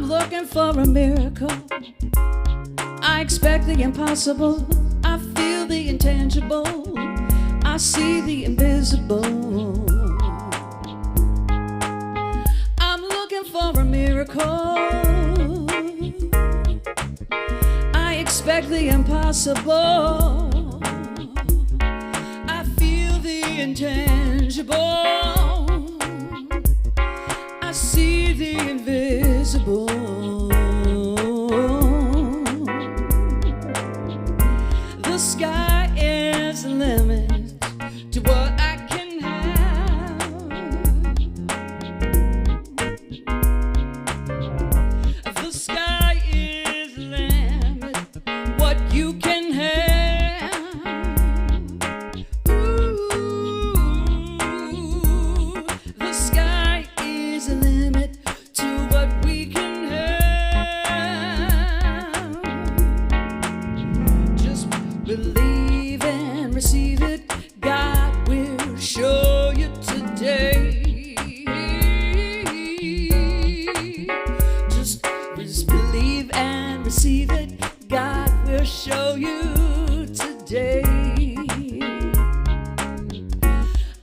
looking for a miracle. I expect the impossible. I feel the intangible. I see the invisible. I'm looking for a miracle. I expect the impossible. I feel the intangible. I see the invisible. The sky is the limit to what I can have. The sky is the limit, what you can have. Ooh, the sky is the limit to what we can have. Just believe and receive it. God will show you today. Just believe and receive it. God will show you today.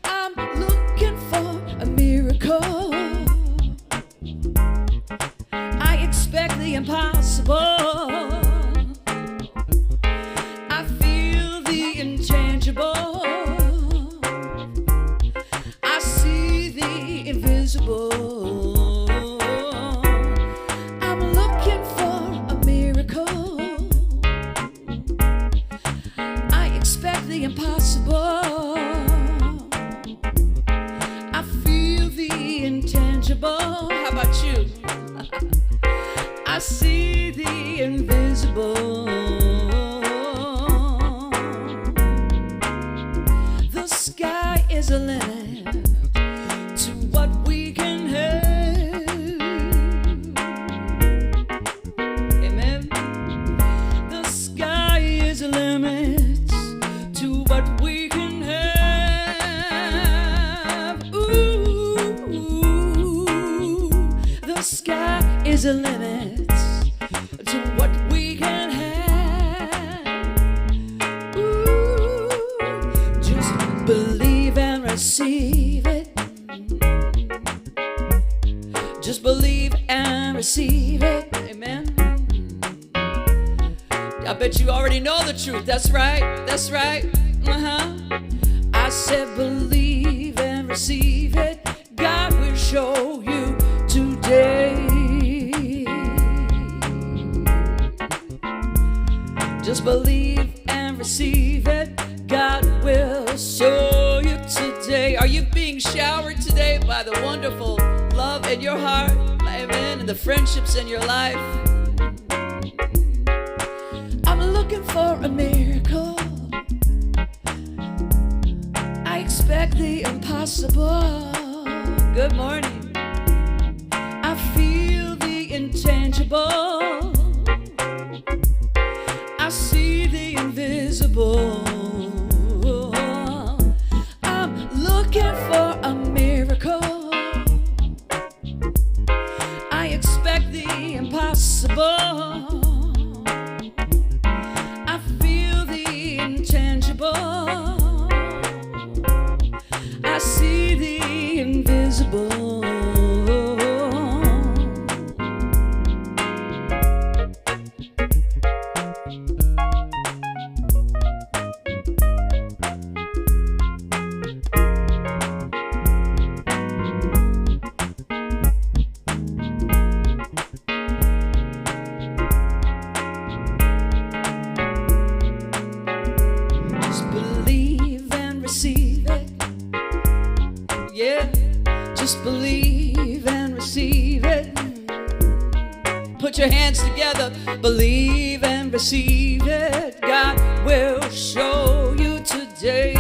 I'm looking for a miracle. I expect the impossible. I feel the intangible. I see the invisible. I'm looking for a miracle. I expect the impossible. I feel the intangible. How about you? I see the invisible. The sky is a limit to what we can have. Amen. The sky is a limit to what we can have. Ooh, the sky is a limit to what we can have. Ooh, just believe and receive it. Just believe and receive it. Amen. I bet you already know the truth. That's right. That's right. I said believe and receive it. God will show you today. Just believe and receive it. God will show you today. Are you being showered today by the wonderful love in your heart? Amen. And the friendships in your life. I'm looking for a miracle. I expect the impossible. Good morning. I feel the intangible. I see the invisible. I'm looking for a miracle. I expect the impossible. I feel the intangible. I see the invisible. Yeah, just believe and receive it. Put your hands together, believe and receive it. God will show you today.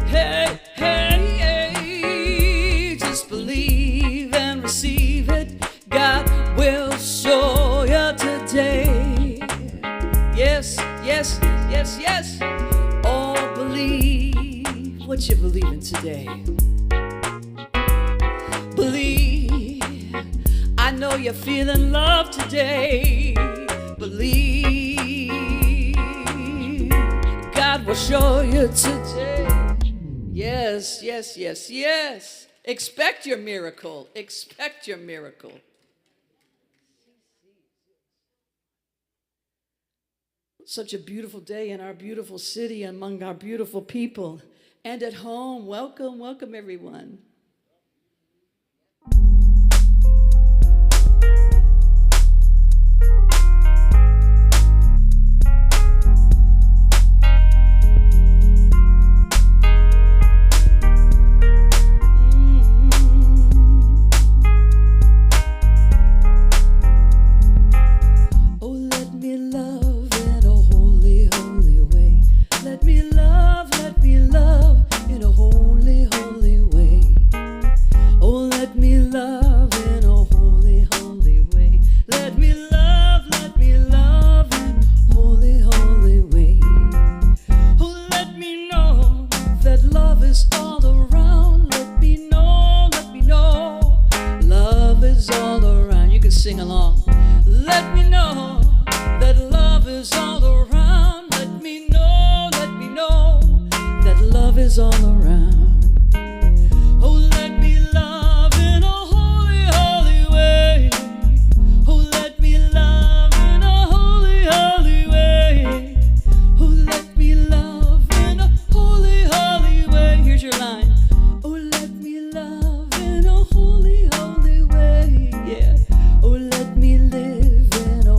Hey, hey, hey, just believe and receive it. God will show you today. Yes, yes, yes, yes. Oh, believe what you believe in today. Believe. I know you're feeling love today. Believe God will show you today. Yes, yes, yes, yes. Expect your miracle. Expect your miracle. Such a beautiful day in our beautiful city among our beautiful people and at home. Welcome, welcome everyone. Sing along. Let me know that love is all around. Let me know that love is all around. Oh, let me love in a holy, holy way. Oh, let me love in a holy, holy way. Oh, let me love in a holy, holy way. Here's your line. Oh, let me love in a holy, holy way. Yeah. Oh, let me live in a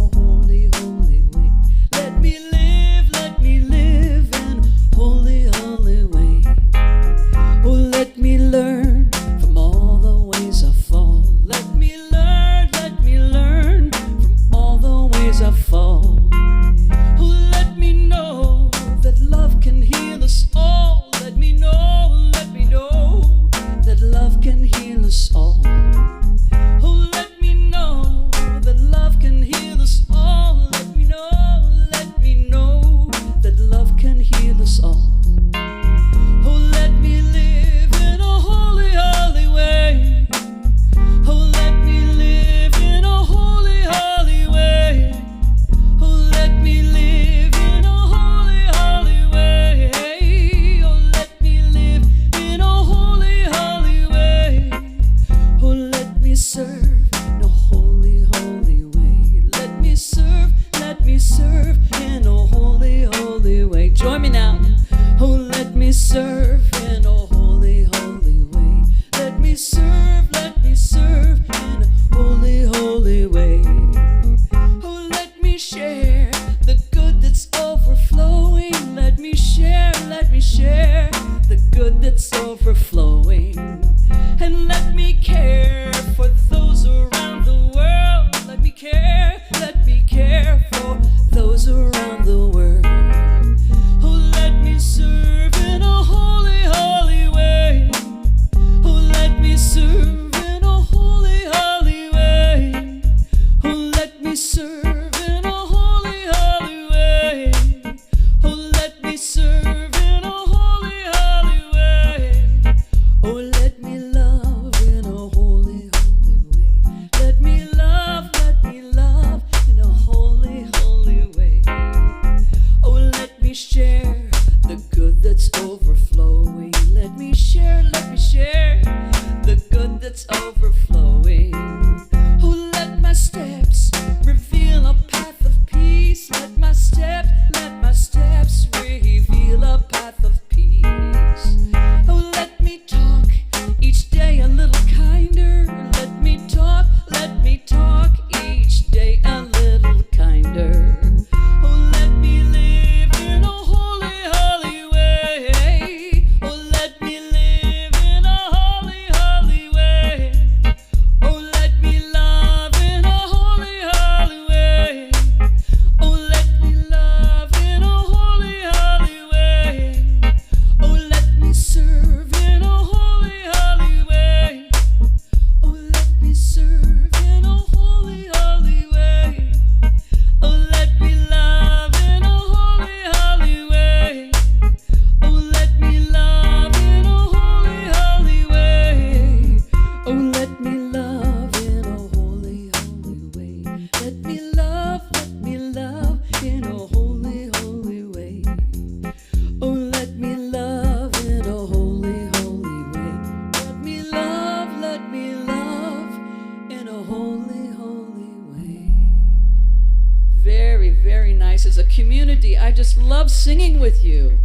very nice. As a community, I just love singing with you.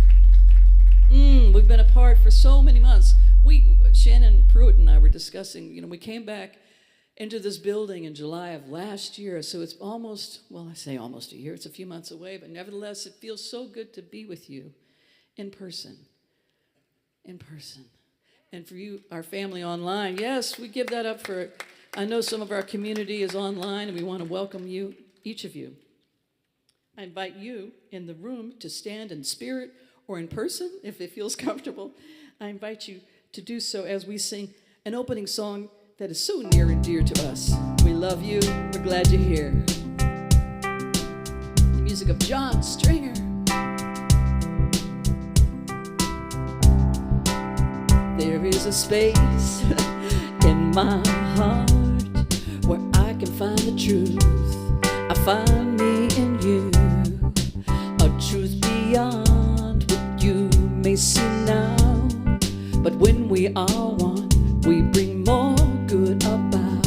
We've been apart for so many months. Shannon Pruitt and I were discussing, we came back into this building in July of last year, so it's almost, I say almost a year, it's a few months away, but nevertheless, it feels so good to be with you in person. In person. And for you, our family online, yes, we give that up for, I know some of our community is online, and we want to welcome you, each of you. I invite you in the room to stand in spirit or in person, if it feels comfortable. I invite you to do so as we sing an opening song that is so near and dear to us. We love you. We're glad you're here. The music of John Stringer. There is a space in my heart where I can find the truth. I find me in you, a truth beyond what you may see now. But when we are one, we bring more good about.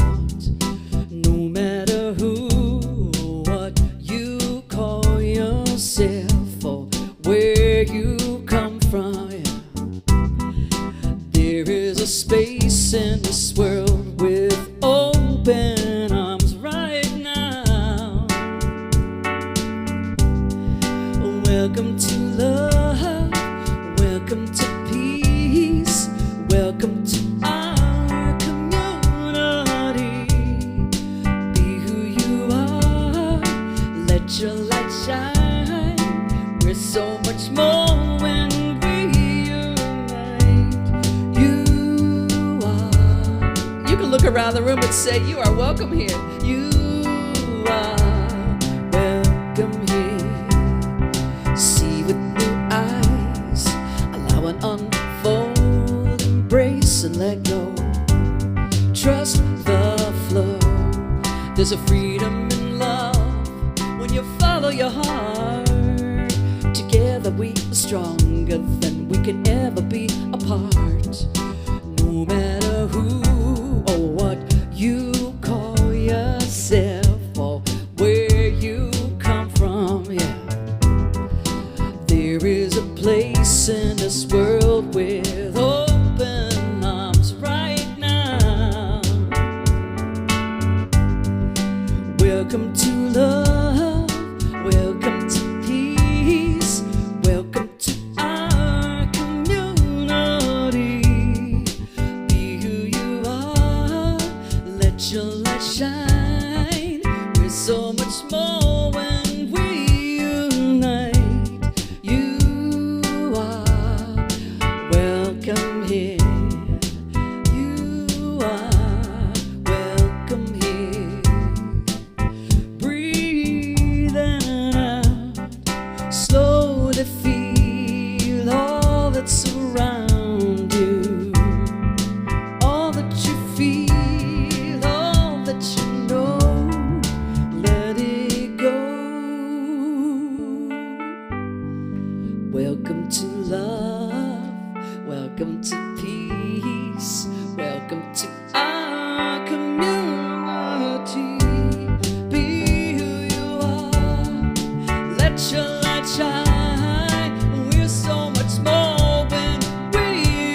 No matter who, what you call yourself, or where you come from, there is a space in this world with open arms right now. Welcome to love, welcome to peace, welcome to our community. Be who you are, let your light shine. We're so much more when we unite. You can look around the room and say, you are welcome here. You are welcome here. See with new eyes, allow an unfold embrace and let go. Trust the flow. There's a freedom in love when you follow your heart. Together we are stronger than we could ever be apart. No matter who or what you call yourself, or where you come from, there is a place in this world with open arms right now. Welcome to love, welcome to peace, welcome to our community. Be who you are, let your light shine. We're so much more when we unite. You are welcome here. You are welcome here. Breathe in and out. Slowly feel all that's around you. All that you feel, all that you know. Let it go. Welcome to love, welcome to peace, welcome to our community. Be who you are, let your light shine. We're so much more when we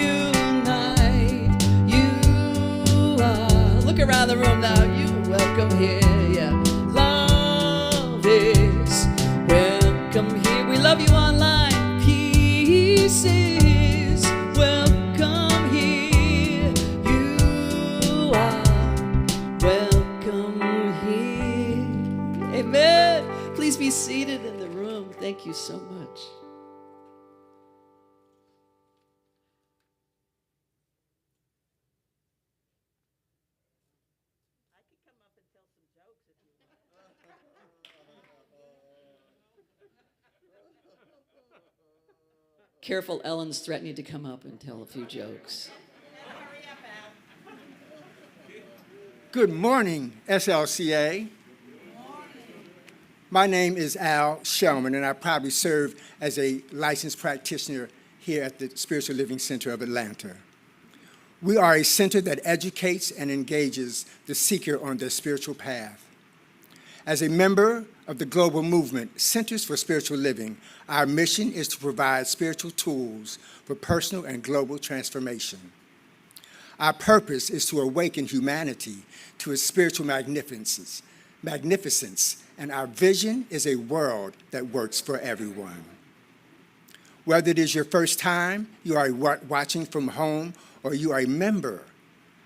unite. You are, look around the room now, you welcome here, Love is welcome here. We love you online. Peace is welcome here. You are welcome here. Amen. Please be seated in the room. Thank you so much. Careful, Ellen's threatening to come up and tell a few jokes. Good morning, SLCA. My name is Al Shellman, and I probably serve as a licensed practitioner here at the Spiritual Living Center of Atlanta. We are a center that educates and engages the seeker on their spiritual path. As a member of the global movement, Centers for Spiritual Living. Our mission is to provide spiritual tools for personal and global transformation. Our purpose is to awaken humanity to its spiritual magnificence, and our vision is a world that works for everyone. Whether it is your first time, you are watching from home, or you are a member,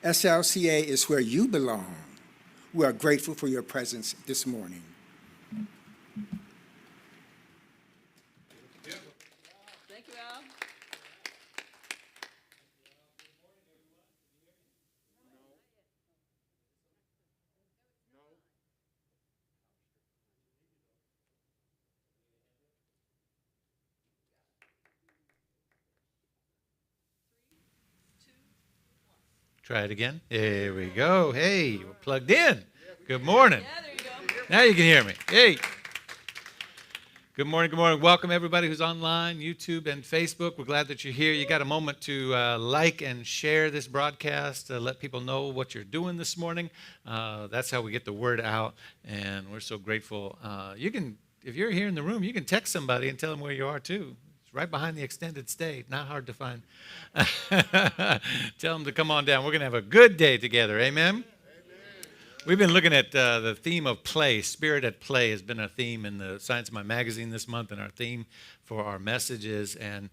SLCA is where you belong. We are grateful for your presence this morning. Thank you, Al. Try it again. There we go. Hey, we're plugged in. Good morning. Yeah, there you go. Now you can hear me. Hey. Good morning. Good morning. Welcome everybody who's online, YouTube and Facebook. We're glad that you're here. You got a moment to like and share this broadcast. Let people know what you're doing this morning. That's how we get the word out, and we're so grateful. You can, if you're here in the room, you can text somebody and tell them where you are too. Right behind the extended stay, not hard to find. Tell them to come on down. We're going to have a good day together. Amen? We've been looking at the theme of play. Spirit at Play has been a theme in the Science of My magazine this month, and our theme for our messages. And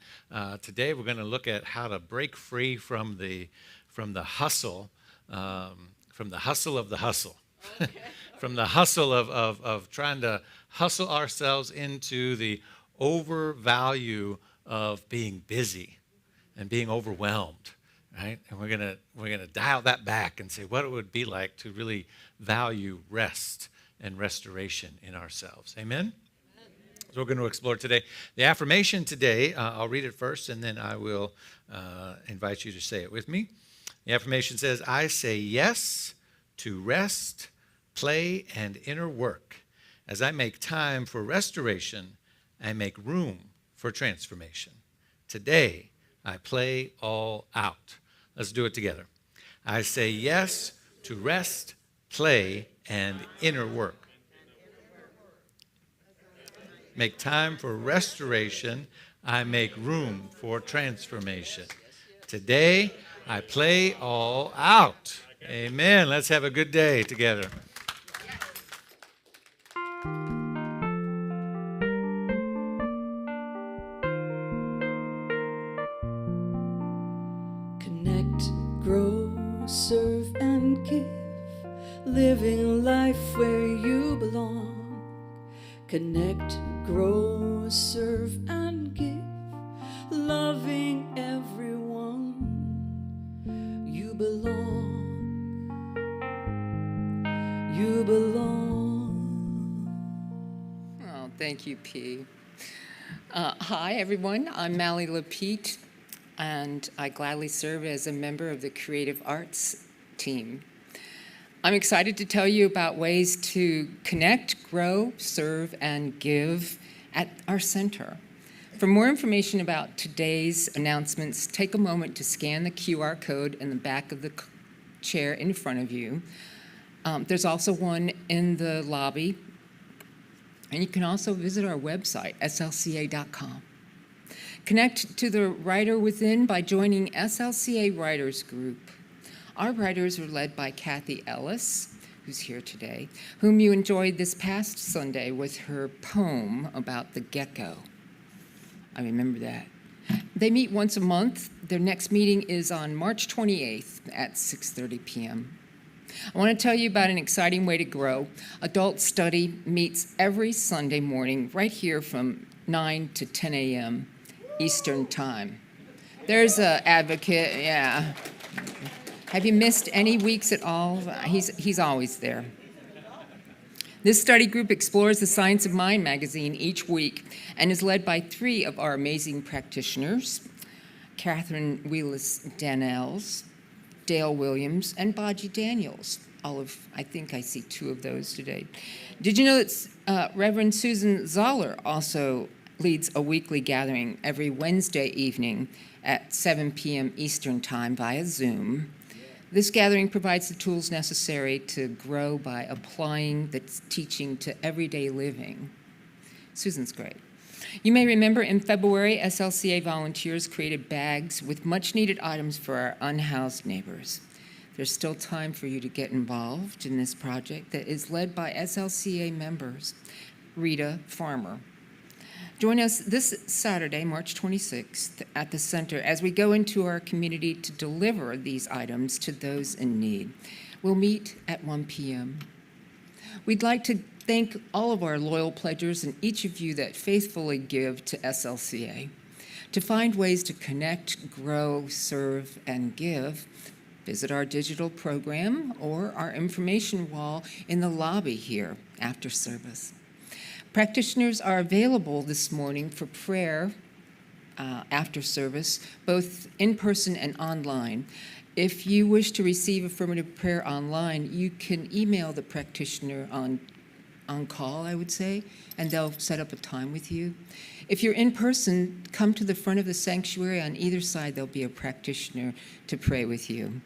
today we're going to look at how to break free from the hustle, from the hustle of the hustle, Okay. from the hustle of trying to hustle ourselves into the overvalue of being busy and being overwhelmed, right? And we're gonna dial that back and say what it would be like to really value rest and restoration in ourselves. Amen? So we're going to explore today. The affirmation today, I'll read it first, and then I will invite you to say it with me. The affirmation says, I say yes to rest, play, and inner work. As I make time for restoration, I make room for transformation. Today, I play all out. Let's do it together. I say yes to rest, play, and inner work. Make time for restoration. I make room for transformation. Today, I play all out. Amen. Let's have a good day together. Grow, serve, and give, living life where you belong. Connect, grow, serve, and give, loving everyone. You belong. You belong. Oh, thank you, P. Hi, everyone. I'm Mally Lapete, and I gladly serve as a member of the Creative Arts team. I'm excited to tell you about ways to connect, grow, serve, and give at our center. For more information about today's announcements, take a moment to scan the QR code in the back of the chair in front of you. There's also one in the lobby, and you can also visit our website, slca.com. Connect to the writer within by joining SLCA Writers Group. Our writers are led by Kathy Ellis, who's here today, whom you enjoyed this past Sunday with her poem about the gecko. I remember that. They meet once a month. Their next meeting is on March 28th at 6:30 p.m. I want to tell you about an exciting way to grow. Adult Study meets every Sunday morning right here from 9 to 10 a.m. Eastern Time. There's an advocate, yeah. Have you missed any weeks at all? He's always there. This study group explores the Science of Mind magazine each week and is led by 3 of our amazing practitioners, Catherine Wheelis-Danels, Dale Williams, and Baji Daniels. I think I see 2 of those today. Did you know that Reverend Susan Zoller also leads a weekly gathering every Wednesday evening at 7 p.m. Eastern Time via Zoom? This gathering provides the tools necessary to grow by applying the teaching to everyday living. Susan's great. You may remember in February, SLCA volunteers created bags with much-needed items for our unhoused neighbors. There's still time for you to get involved in this project that is led by SLCA members. Rita Farmer. Join us this Saturday, March 26th, at the center as we go into our community to deliver these items to those in need. We'll meet at 1 p.m. We'd like to thank all of our loyal pledgers and each of you that faithfully give to SLCA. To find ways to connect, grow, serve, and give, visit our digital program or our information wall in the lobby here after service. Practitioners are available this morning for prayer after service, both in person and online. If you wish to receive affirmative prayer online, you can email the practitioner on call, I would say, and they'll set up a time with you. If you're in person, come to the front of the sanctuary. On either side, there'll be a practitioner to pray with you.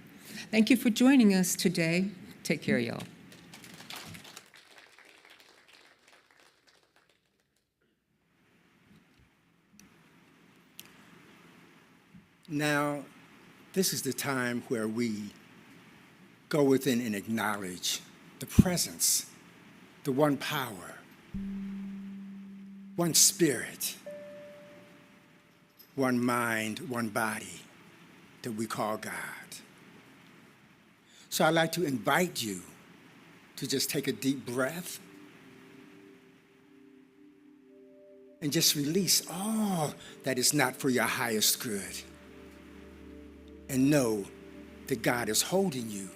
Thank you for joining us today. Take care, y'all. Now, this is the time where we go within and acknowledge the presence, the one power, one spirit, one mind, one body that we call God. So I'd like to invite you to just take a deep breath and just release all that is not for your highest good. And know that God is holding you.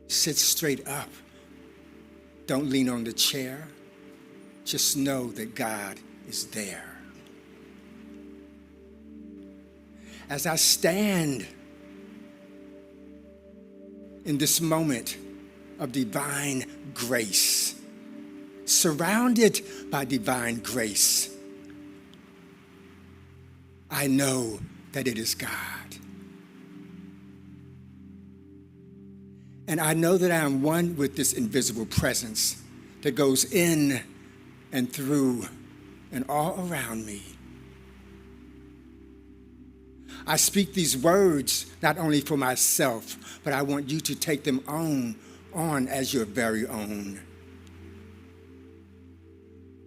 Sit straight up. Don't lean on the chair. Just know that God is there. As I stand in this moment of divine grace, surrounded by divine grace, I know that it is God. And I know that I am one with this invisible presence that goes in and through and all around me. I speak these words not only for myself, but I want you to take them on as your very own.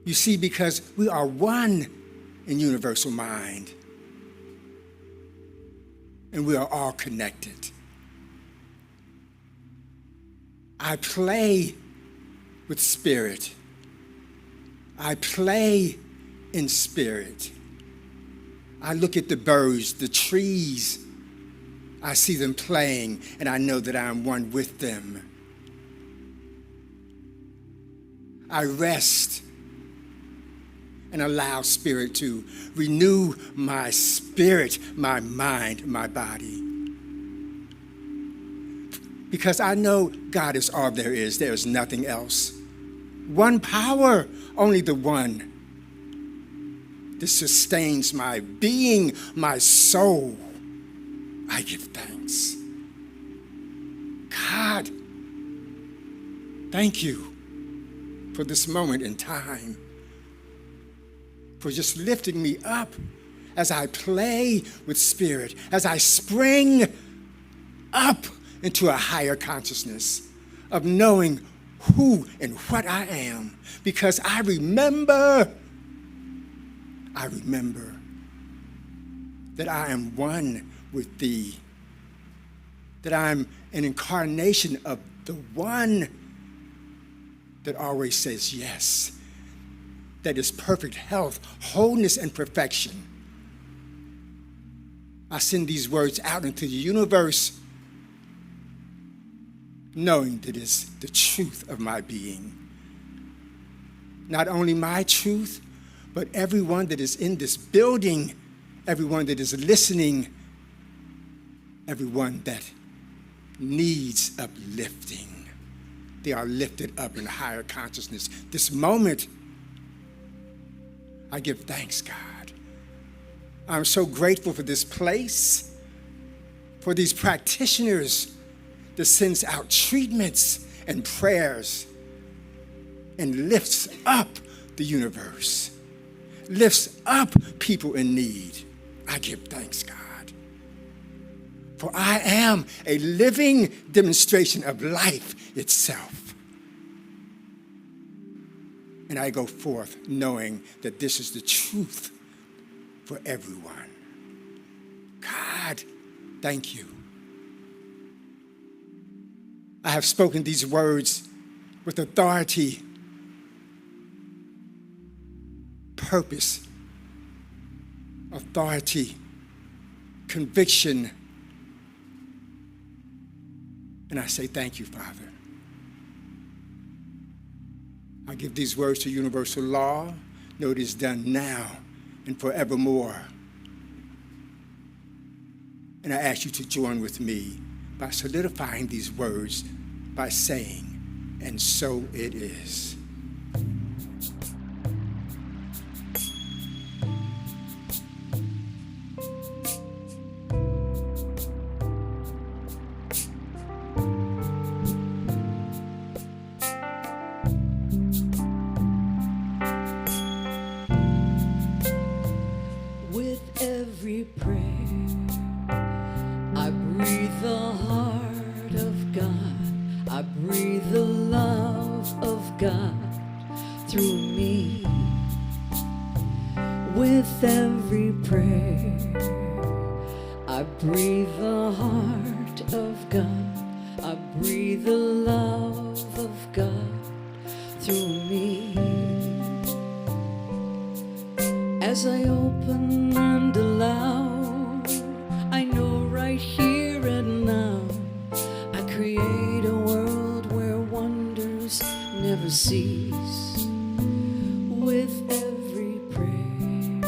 You see, because we are one in universal mind. And we are all connected. I play with spirit. I play in spirit. I look at the birds, the trees. I see them playing, and I know that I am one with them. I rest and allow spirit to renew my spirit, my mind, my body. Because I know God is all there is. There is nothing else. One power, only the one that sustains my being, my soul. I give thanks. God, thank you for this moment in time, for just lifting me up as I play with spirit, as I spring up into a higher consciousness of knowing who and what I am, because I remember that I am one with thee, that I'm an incarnation of the one that always says yes, that is perfect health, wholeness, and perfection. I send these words out into the universe, knowing that it's the truth of my being. Not only my truth, but everyone that is in this building, everyone that is listening, everyone that needs uplifting. They are lifted up in higher consciousness. This moment, I give thanks, God. I'm so grateful for this place. for these practitioners that sends out treatments and prayers and lifts up the universe, lifts up people in need. I give thanks, God. For I am a living demonstration of life itself. And I go forth knowing that this is the truth for everyone. God, thank you. I have spoken these words with authority, purpose, authority, conviction. And I say thank you, Father. I give these words to universal law. Know it is done now and forevermore. And I ask you to join with me by solidifying these words by saying, and so it is. With every prayer, I breathe the heart of God. I breathe the love of God through me. With every prayer, I breathe the heart of God. I breathe the love of God through me. As I open and allow, I know right here and now, I create a world where wonders never cease. With every prayer,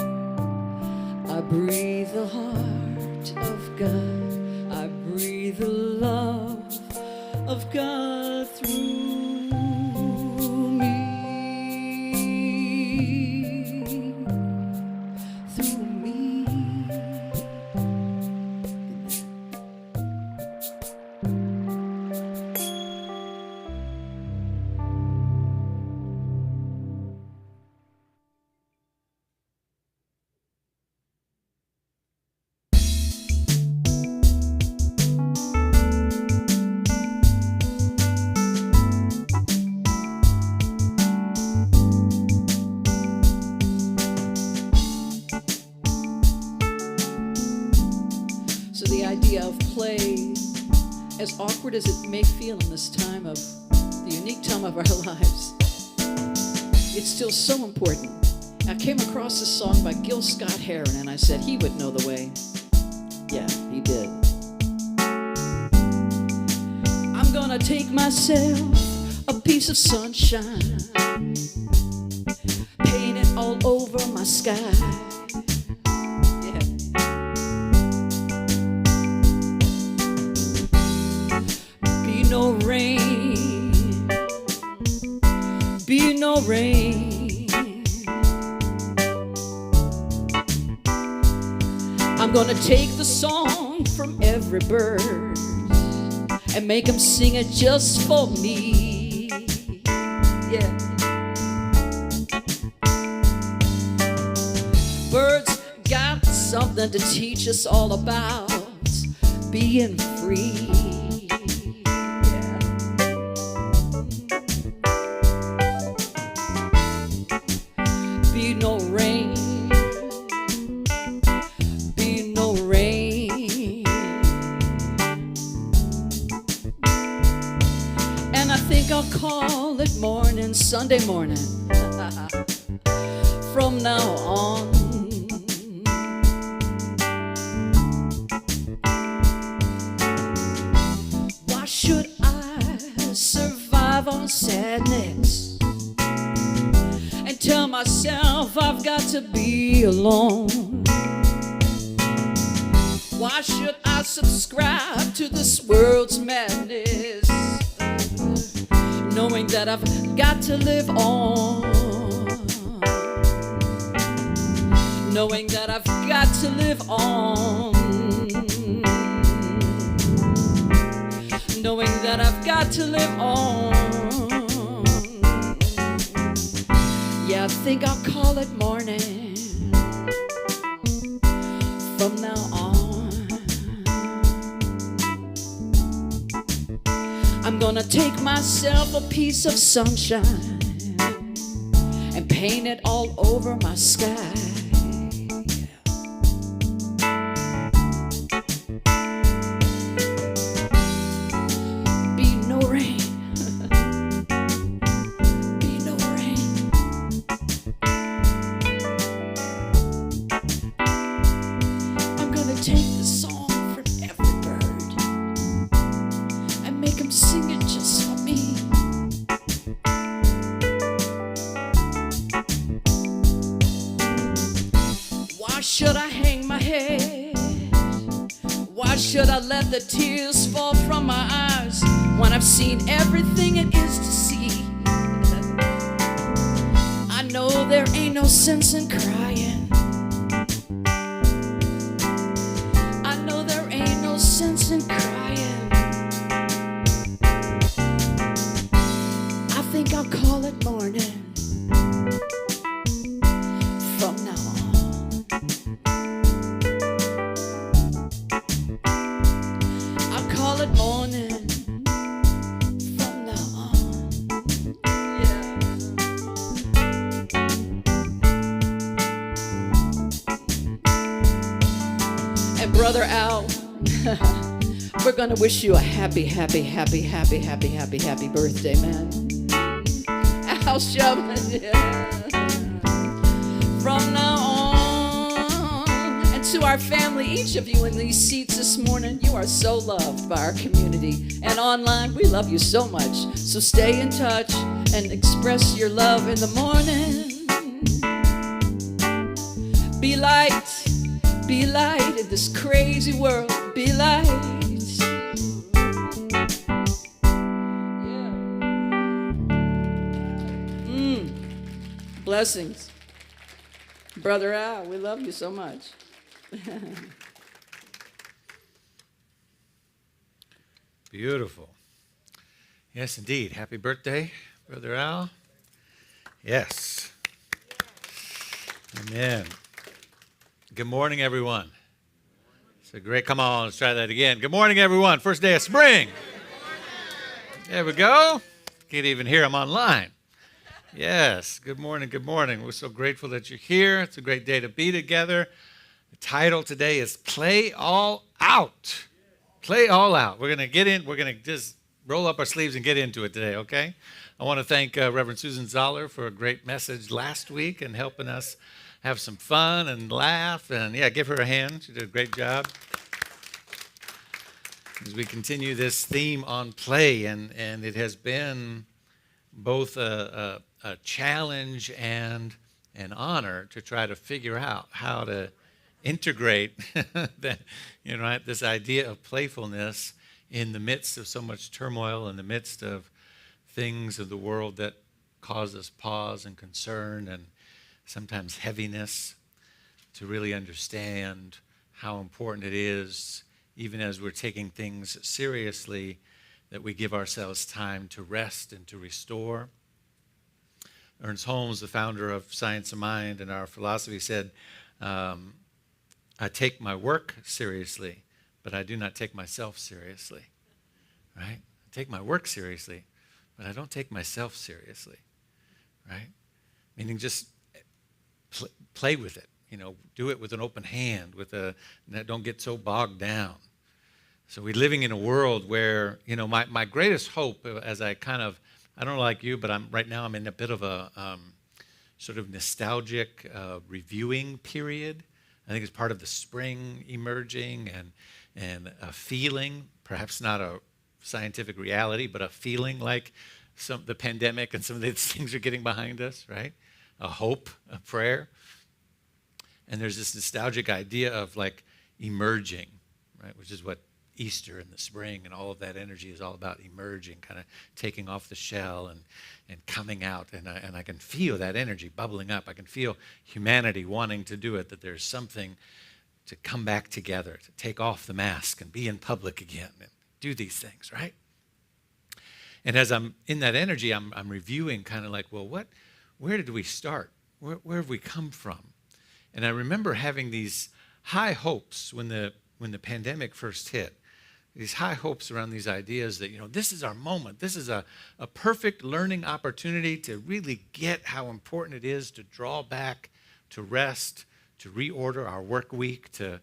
I breathe the heart of God. I breathe the love of God through me. Through me. So the idea of play, as awkward as it may feel in this time of the unique time of our lives, it's still so important. I came across this song by Gil Scott-Heron and I said he would know the way. Yeah, he did. I'm gonna take myself a piece of sunshine, paint it all over my sky. No rain, be no rain. I'm gonna take the song from every bird and make them sing it just for me. Yeah. Birds got something to teach us all about being free. Be no rain, be no rain. And I think I'll call it morning, Sunday morning, from now on. Why should I survive on sadness? Tell myself I've got to be alone. Why should I subscribe to this world's madness, knowing that I've got to live on, knowing that I've got to live on. knowing that I've got to live on. Yeah, I think I'll call it morning from now on. I'm gonna take myself a piece of sunshine and paint it all over my sky. Be no rain, be no rain. I'm gonna take the song from every bird and make them sing it just for me. Why should I hang my head? Why should I let the tears fall from my eyes when I've seen everything it is to see? I know there ain't no sense in crying. I know there ain't no sense in crying. I think I'll call it morning from now on. I'll call it morning from now on. Yeah. And Brother Al, we're gonna wish you a happy birthday, man. Al Sherman, yeah. From now on, and to our family, each of you in these seats this morning, you are so loved by our community. And online, we love you so much. So stay in touch and express your love in the morning. Be light in this crazy world. Be light. Yeah. Blessings. Brother Al, we love you so much. Beautiful. Yes, indeed. Happy birthday, Brother Al. Yes. Amen. Good morning, everyone. So great. Come on, let's try that again. Good morning, everyone. First day of spring. There we go. Can't even hear them online. Yes. Good morning. Good morning. We're so grateful that you're here. It's a great day to be together. The title today is Play All Out. Play All Out. We're going to get in. We're going to just roll up our sleeves and get into it today, okay? I want to thank Reverend Susan Zoller for a great message last week and helping us have some fun and laugh. And, yeah, give her a hand. She did a great job. As we continue this theme on play, and it has been both a challenge and an honor to try to figure out how to integrate that, right, this idea of playfulness in the midst of so much turmoil, in the midst of things of the world that cause us pause and concern and sometimes heaviness, to really understand how important it is, even as we're taking things seriously, that we give ourselves time to rest and to restore. Ernst Holmes, the founder of Science of Mind and our philosophy, said, I take my work seriously, but I do not take myself seriously, right? I take my work seriously, but I don't take myself seriously, right? Meaning just play with it, do it with an open hand, don't get so bogged down. So we're living in a world where, my greatest hope, as I don't know like you, but right now I'm in a bit of a sort of nostalgic reviewing period. I think it's part of the spring emerging and a feeling, perhaps not a scientific reality, but a feeling like the pandemic and some of these things are getting behind us, right? A hope, a prayer. And there's this nostalgic idea of like emerging, right? Which is what Easter in the spring and all of that energy is all about, emerging, kind of taking off the shell and coming out. And I can feel that energy bubbling up. I can feel humanity wanting to do it, that there's something to come back together, to take off the mask and be in public again and do these things, right? And as I'm in that energy, I'm reviewing kind of like, well, where did we start? Where have we come from? And I remember having these high hopes when the pandemic first hit, these high hopes around these ideas that, this is our moment. This is a perfect learning opportunity to really get how important it is to draw back, to rest, to reorder our work week, to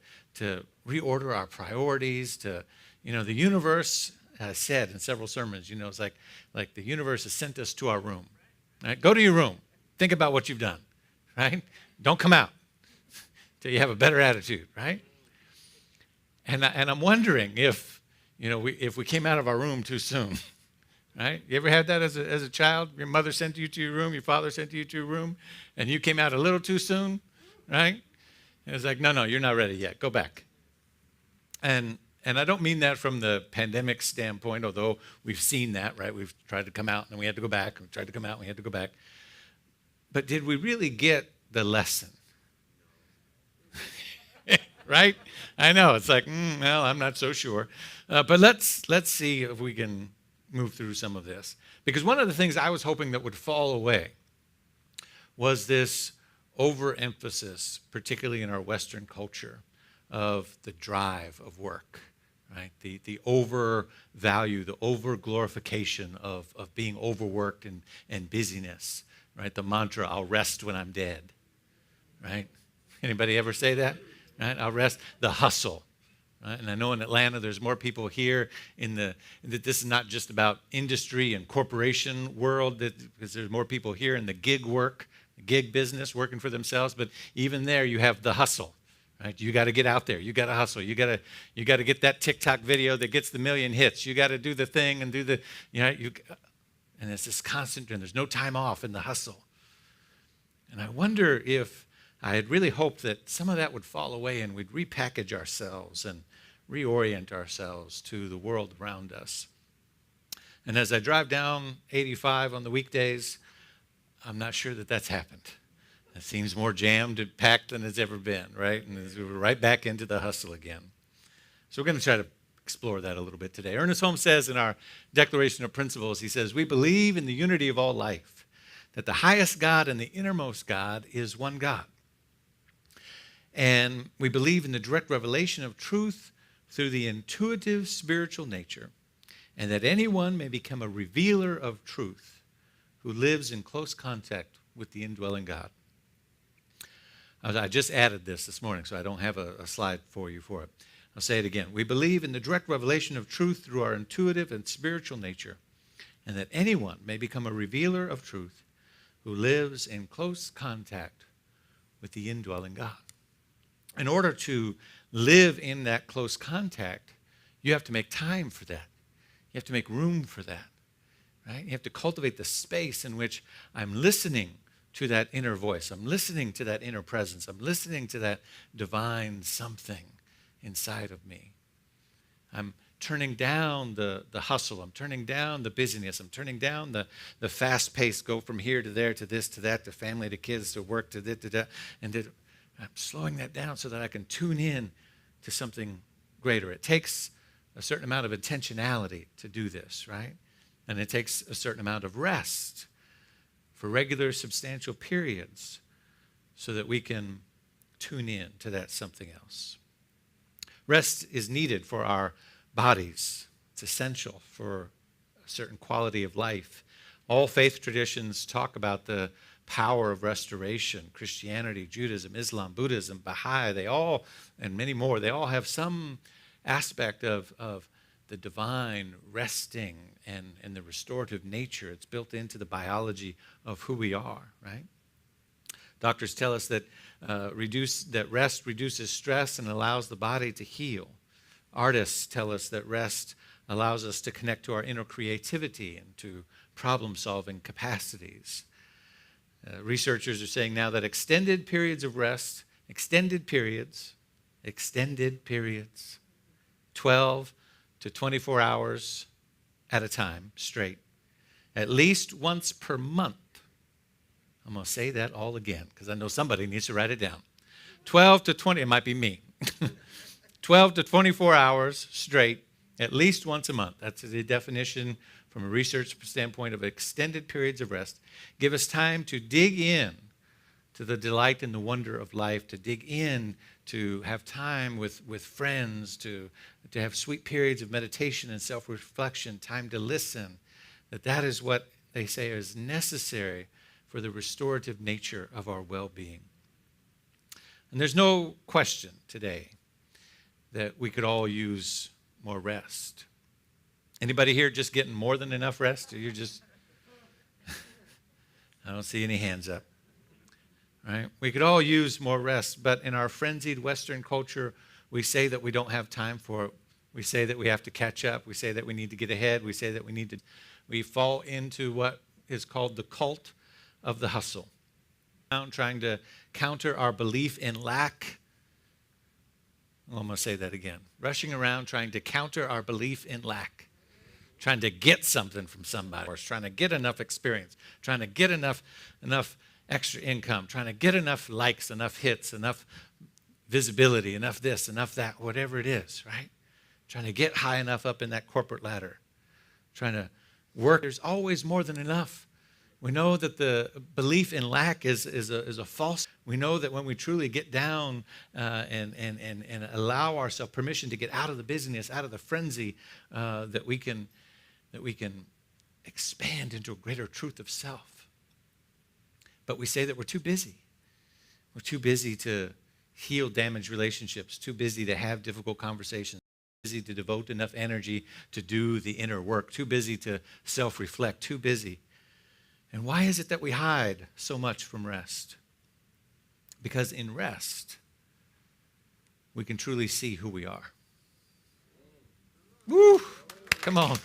reorder our priorities, the universe has said in several sermons, it's like the universe has sent us to our room. Right? Go to your room. Think about what you've done, right? Don't come out till you have a better attitude, right? And I'm wondering if we came out of our room too soon, right? You ever had that as a child? Your mother sent you to your room, your father sent you to your room, and you came out a little too soon, right? And it's like, no, you're not ready yet. Go back. And I don't mean that from the pandemic standpoint, although we've seen that, right? We've tried to come out and we had to go back. We tried to come out and we had to go back. But did we really get the lesson? Right? I know. It's like, well, I'm not so sure. But let's see if we can move through some of this. Because one of the things I was hoping that would fall away was this overemphasis, particularly in our Western culture, of the drive of work, right? The overvalue, the over-glorification of being overworked and busyness, right? The mantra, I'll rest when I'm dead, right? Anybody ever say that? Right? I'll rest. The hustle. Right? And I know in Atlanta there's more people here that this is not just about industry and corporation world, because there's more people here in the gig work, the gig business, working for themselves. But even there you have the hustle. Right? You got to get out there. You got to hustle. You got to get that TikTok video that gets the million hits. You got to do the thing and do the, and it's this constant, and there's no time off in the hustle. And I wonder if I had really hoped that some of that would fall away and we'd repackage ourselves and reorient ourselves to the world around us. And as I drive down 85 on the weekdays, I'm not sure that that's happened. It seems more jammed and packed than it's ever been, right? And we're right back into the hustle again. So we're going to try to explore that a little bit today. Ernest Holmes says in our Declaration of Principles, he says, we believe in the unity of all life, that the highest God and the innermost God is one God. And we believe in the direct revelation of truth through the intuitive spiritual nature, and that anyone may become a revealer of truth who lives in close contact with the indwelling God. I just added this morning, so I don't have a slide for you for it. I'll say it again. We believe in the direct revelation of truth through our intuitive and spiritual nature, and that anyone may become a revealer of truth who lives in close contact with the indwelling God. In order to live in that close contact, you have to make time for that. You have to make room for that, right? You have to cultivate the space in which I'm listening to that inner voice. I'm listening to that inner presence. I'm listening to that divine something inside of me. I'm turning down the hustle. I'm turning down the busyness. I'm turning down the fast pace, go from here to there to this to that, to family to kids to work to that, and I'm slowing that down so that I can tune in to something greater. It takes a certain amount of intentionality to do this, right? And it takes a certain amount of rest for regular substantial periods so that we can tune in to that something else. Rest is needed for our bodies. It's essential for a certain quality of life. All faith traditions talk about the power of restoration. Christianity, Judaism, Islam, Buddhism, Baha'i, they all, and many more, they all have some aspect of the divine resting and the restorative nature. It's built into the biology of who we are, right? Doctors tell us that rest reduces stress and allows the body to heal. Artists tell us that rest allows us to connect to our inner creativity and to problem-solving capacities. Researchers are saying now that extended periods of rest, extended periods, 12 to 24 hours at a time straight, at least once per month. I'm going to say that all again because I know somebody needs to write it down. 12 to 20, it might be me. 12 to 24 hours straight, at least once a month. That's the definition from a research standpoint of extended periods of rest, give us time to dig in to the delight and the wonder of life, to dig in, to have time with friends, to have sweet periods of meditation and self-reflection, time to listen, that is what they say is necessary for the restorative nature of our well-being. And there's no question today that we could all use more rest. Anybody here just getting more than enough rest? Or you're just, I don't see any hands up. Right? We could all use more rest, but in our frenzied Western culture, we say that we don't have time for it. We say that we have to catch up. We say that we need to get ahead. We say that we fall into what is called the cult of the hustle. Trying to counter our belief in lack. Well, I'm going to say that again. Rushing around trying to counter our belief in lack. Trying to get something from somebody. Or trying to get enough experience. Trying to get enough extra income. Trying to get enough likes, enough hits, enough visibility, enough this, enough that, whatever it is, right? Trying to get high enough up in that corporate ladder. Trying to work. There's always more than enough. We know that the belief in lack is a false. We know that when we truly get down and allow ourselves permission to get out of the busyness, out of the frenzy, that we can expand into a greater truth of self. But we say that we're too busy. We're too busy to heal damaged relationships, too busy to have difficult conversations, too busy to devote enough energy to do the inner work, too busy to self-reflect, too busy. And why is it that we hide so much from rest? Because in rest, we can truly see who we are. Woo! Come on.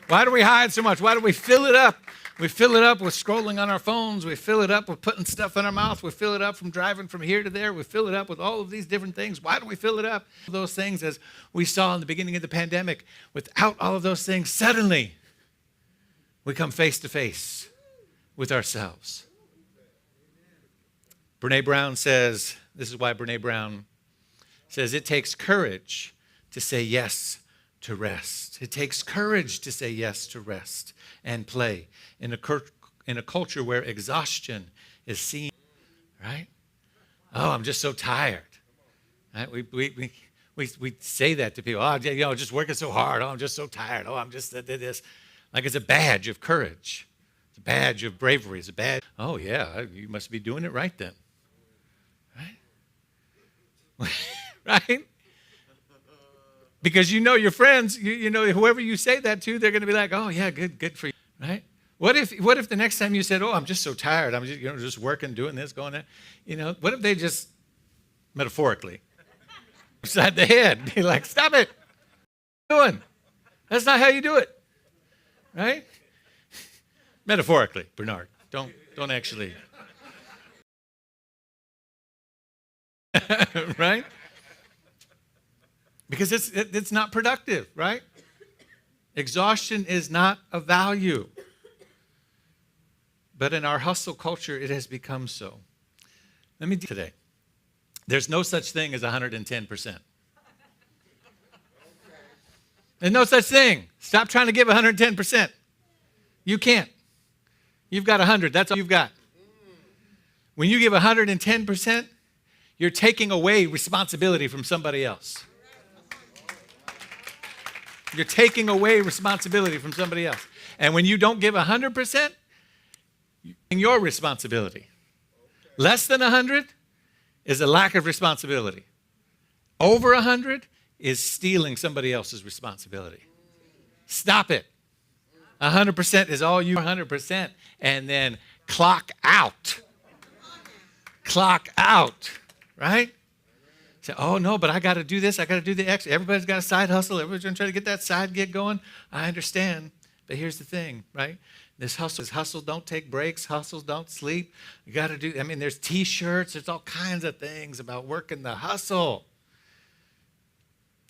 Why do we hide so much? Why do we fill it up? We fill it up with scrolling on our phones. We fill it up with putting stuff in our mouth. We fill it up from driving from here to there. We fill it up with all of these different things. Why do we fill it up? Those things, as we saw in the beginning of the pandemic, without all of those things, suddenly we come face to face with ourselves. Brene Brown says, this is why Brene Brown says, it takes courage to say yes to rest. It takes courage to say yes to rest and play in a culture where exhaustion is seen, right? Oh, I'm just so tired. Right? We say that to people. Oh, just working so hard. Oh, I'm just so tired. Oh, I'm just this. Like it's a badge of courage. It's a badge of bravery. It's a badge. Oh, yeah, you must be doing it right then. Right? Right? Because you know your friends, you know whoever you say that to, they're going to be like, oh, yeah, good for you, right? What if the next time you said, oh, I'm just so tired. I'm just, just working, doing this, going there. What if they just, metaphorically, upside the head, be like, stop it. What are you doing? That's not how you do it, right? Metaphorically, Bernard. Don't actually. Right? Because it's not productive, right? Exhaustion is not a value. But in our hustle culture, it has become so. Let me today. There's no such thing as 110%. There's no such thing. Stop trying to give 110%. You can't. You've got 100. That's all you've got. When you give 110%, you're taking away responsibility from somebody else. You're taking away responsibility from somebody else. And when you don't give 100%, your responsibility. Less than 100 is a lack of responsibility. Over 100 is stealing somebody else's responsibility. Stop it. 100% is all you 100%. And then clock out. Clock out. Right? Say, oh, no, but I got to do this. I got to do the extra. Everybody's got a side hustle. Everybody's going to try to get that side gig going. I understand. But here's the thing, right? This hustle don't take breaks. Hustles don't sleep. You got to do, there's T-shirts. There's all kinds of things about working the hustle.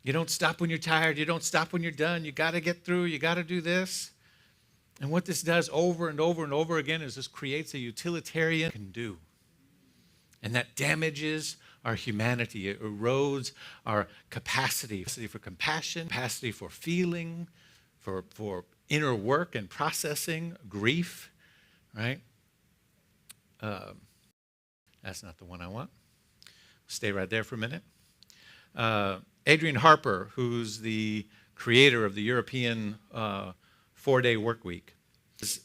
You don't stop when you're tired. You don't stop when you're done. You got to get through. You got to do this. And what this does over and over and over again is this creates a utilitarian can do. And that damages our humanity. It erodes our capacity for compassion, capacity for feeling, for inner work and processing, grief, right? That's not the one I want. Stay right there for a minute. Adrian Harper, who's the creator of the European 4-day work week,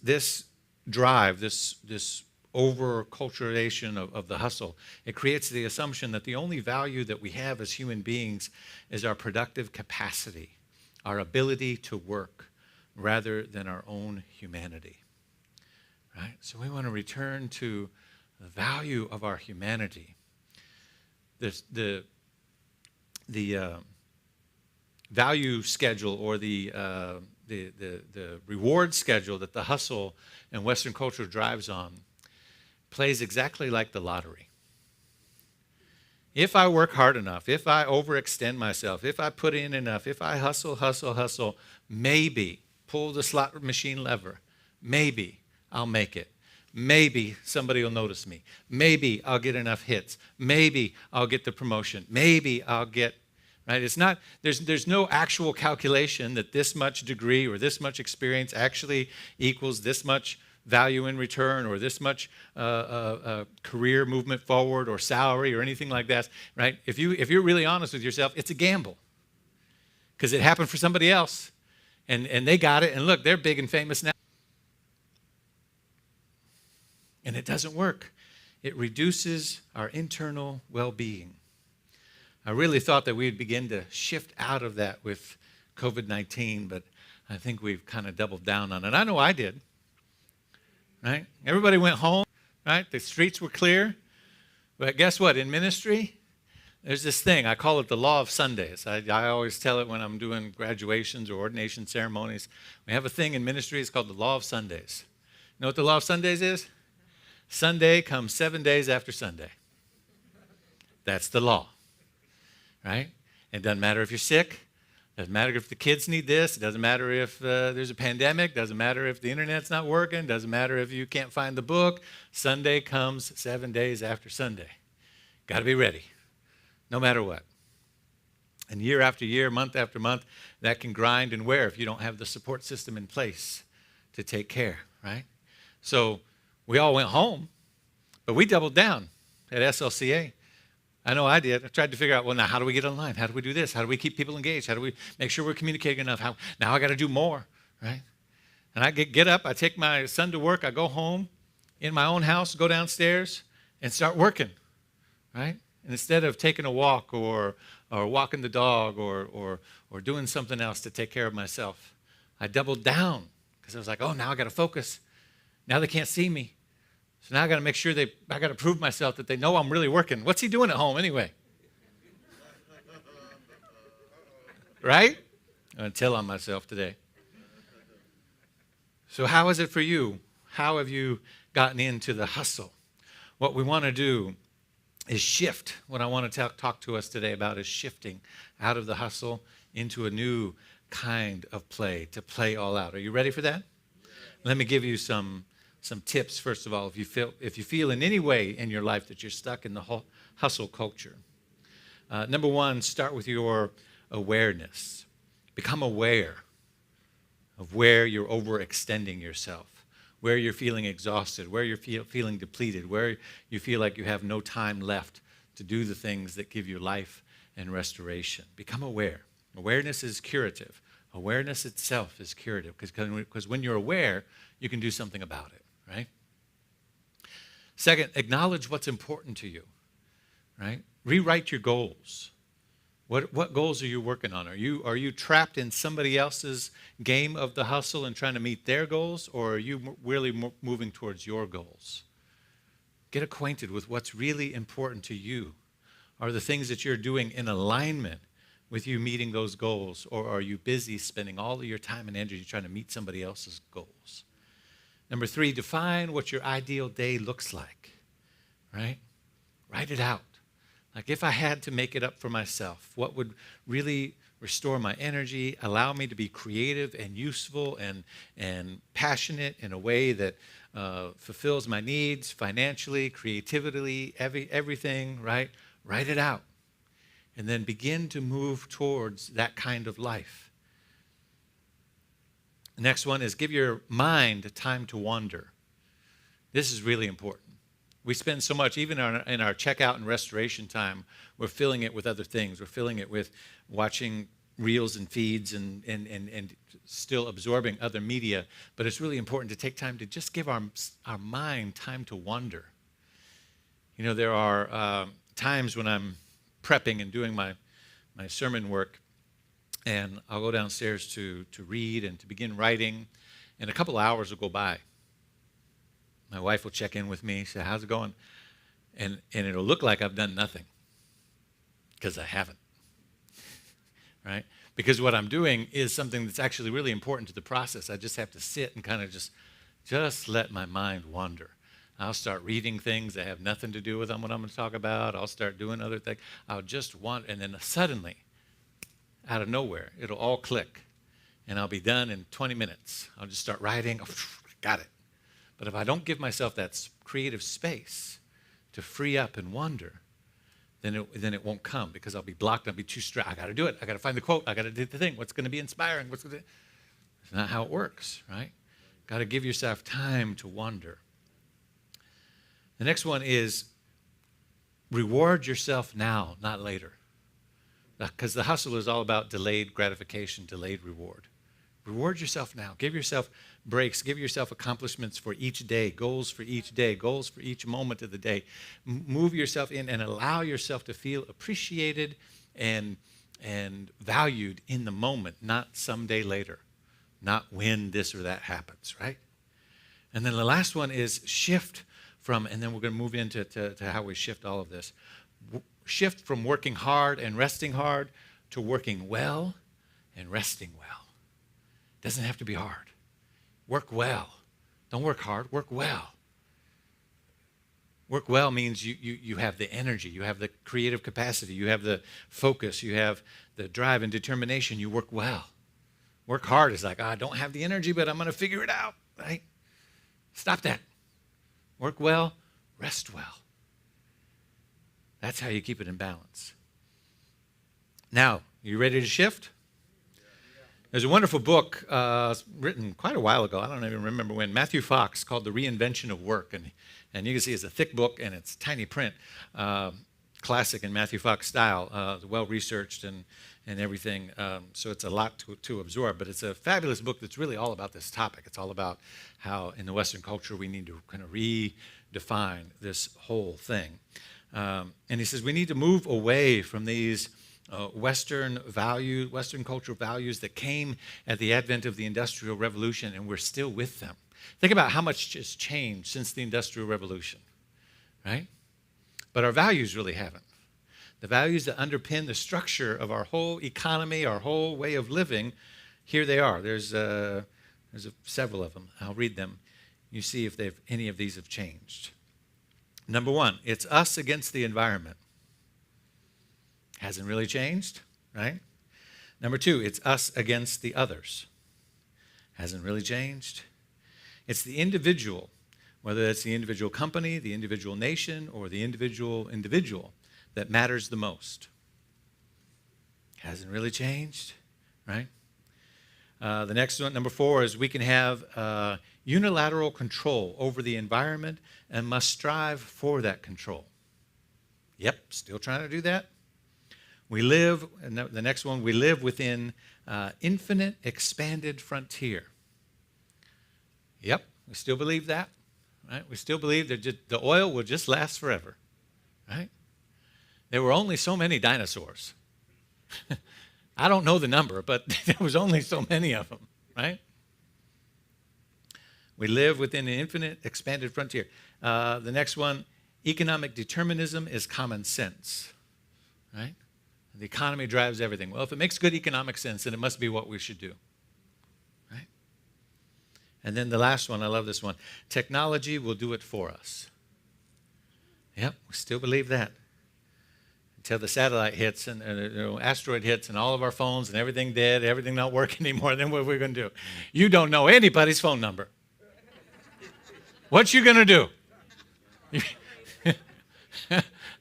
this drive, this over-culturation of the hustle, it creates the assumption that the only value that we have as human beings is our productive capacity, our ability to work, rather than our own humanity, right? So we want to return to the value of our humanity. The value schedule, or the reward schedule that the hustle and Western culture drives on, plays exactly like the lottery. If I work hard enough, if I overextend myself, if I put in enough, if I hustle, maybe pull the slot machine lever, maybe I'll make it. Maybe somebody will notice me. Maybe I'll get enough hits. Maybe I'll get the promotion. Maybe I'll get, right? It's not, there's no actual calculation that this much degree or this much experience actually equals this much value in return, or this much career movement forward, or salary, or anything like that, right? If you're really honest with yourself, it's a gamble, because it happened for somebody else, and they got it, and look, they're big and famous now. And it doesn't work. It reduces our internal well-being. I really thought that we'd begin to shift out of that with COVID-19, but I think we've kind of doubled down on it. I know I did, right? Everybody went home, right? The streets were clear. But guess what? In ministry, there's this thing. I call it the law of Sundays. I always tell it when I'm doing graduations or ordination ceremonies. We have a thing in ministry. It's called the law of Sundays. You know what the law of Sundays is? Sunday comes 7 days after Sunday. That's the law, right? It doesn't matter if you're sick. It doesn't matter if the kids need this. It doesn't matter if there's a pandemic. It doesn't matter if the internet's not working. It doesn't matter if you can't find the book. Sunday comes 7 days after Sunday. Got to be ready, no matter what. And year after year, month after month, that can grind and wear if you don't have the support system in place to take care, right? So we all went home, but we doubled down at SLCA. I know I did. I tried to figure out, well, now how do we get online? How do we do this? How do we keep people engaged? How do we make sure we're communicating enough? Now I got to do more, right? And I get up, I take my son to work, I go home in my own house, go downstairs, and start working, right? And instead of taking a walk or walking the dog or doing something else to take care of myself, I doubled down because I was like, oh, now I got to focus. Now they can't see me. So now I got to make sure I got to prove myself that they know I'm really working. What's he doing at home anyway? Right? I'm going to tell on myself today. So how is it for you? How have you gotten into the hustle? What we want to do is shift. What I want to talk to us today about is shifting out of the hustle into a new kind of play, to play all out. Are you ready for that? Let me give you some tips, first of all, if you feel in any way in your life that you're stuck in the hustle culture. Number one, start with your awareness. Become aware of where you're overextending yourself, where you're feeling exhausted, where you're feeling depleted, where you feel like you have no time left to do the things that give you life and restoration. Become aware. Awareness is curative. Awareness itself is curative, because when you're aware, you can do something about it, right? Second, acknowledge what's important to you, right? Rewrite your goals. What goals are you working on? Are you trapped in somebody else's game of the hustle and trying to meet their goals, or are you really moving towards your goals? Get acquainted with what's really important to you. Are the things that you're doing in alignment with you meeting those goals, or are you busy spending all of your time and energy trying to meet somebody else's goals? Number three, define what your ideal day looks like, right? Write it out. Like, if I had to make it up for myself, what would really restore my energy, allow me to be creative and useful and passionate in a way that fulfills my needs financially, creatively, everything, right? Write it out. And then begin to move towards that kind of life. The next one is give your mind time to wander. This is really important. We spend so much, even in our checkout and restoration time, we're filling it with other things. We're filling it with watching reels and feeds and still absorbing other media. But it's really important to take time to just give our mind time to wander. You know, there are times when I'm prepping and doing my sermon work, and I'll go downstairs to read and to begin writing, and a couple of hours will go by. My wife will check in with me, say, how's it going? And it'll look like I've done nothing, because I haven't, right? Because what I'm doing is something that's actually really important to the process. I just have to sit and kind of just let my mind wander. I'll start reading things that have nothing to do with what I'm going to talk about. I'll start doing other things. I'll just wander, and then suddenly, out of nowhere, it'll all click, and I'll be done in 20 minutes. I'll just start writing. Oh, got it. But if I don't give myself that creative space to free up and wander, then it won't come, because I'll be blocked. I'll be too stressed. I got to do it. I got to find the quote. I got to do the thing. What's going to be inspiring? It's not how it works, right? Got to give yourself time to wander. The next one is reward yourself now, not later. Because the hustle is all about delayed gratification, delayed reward. Reward yourself now. Give yourself breaks. Give yourself accomplishments for each day, goals for each day, goals for each moment of the day. Move yourself in and allow yourself to feel appreciated and valued in the moment, not someday later, not when this or that happens, right? And then the last one is shift from, and then we're going to move into to how we shift all of this. Shift from working hard and resting hard to working well and resting well. Doesn't have to be hard. Work well. Don't work hard, work well. Work well means you have the energy, you have the creative capacity, you have the focus, you have the drive and determination, you work well. Work hard is like, I don't have the energy, but I'm going to figure it out, right? Stop that. Work well, rest well. That's how you keep it in balance. Now, you ready to shift? There's a wonderful book written quite a while ago. I don't even remember when. Matthew Fox, called The Reinvention of Work. And you can see it's a thick book and it's tiny print. Classic in Matthew Fox style, well-researched and everything. So it's a lot to absorb. But it's a fabulous book that's really all about this topic. It's all about how in the Western culture we need to kind of redefine this whole thing. And he says we need to move away from these Western cultural values that came at the advent of the Industrial Revolution, and we're still with them. Think about how much has changed since the Industrial Revolution, right? But our values really haven't. The values that underpin the structure of our whole economy, our whole way of living, here they are. There's several of them. I'll read them. You see if any of these have changed. Number one, it's us against the environment. Hasn't really changed, right? Number two, it's us against the others. Hasn't really changed. It's the individual, whether it's the individual company, the individual nation, or the individual that matters the most. Hasn't really changed, right? The next one, number four, is we can have unilateral control over the environment and must strive for that control. Yep, still trying to do that. We live, and the next one, we live within infinite expanded frontier. Yep, we still believe that, right? We still believe that the oil will just last forever, right? There were only so many dinosaurs. I don't know the number, but there was only so many of them, right? We live within an infinite expanded frontier. The next one, economic determinism is common sense, right? The economy drives everything. Well, if it makes good economic sense, then it must be what we should do, right? And then the last one, I love this one. Technology will do it for us. Yep, we still believe that. Until the satellite hits and asteroid hits and all of our phones and everything dead, everything not working anymore, then what are we going to do? You don't know anybody's phone number. What you going to do?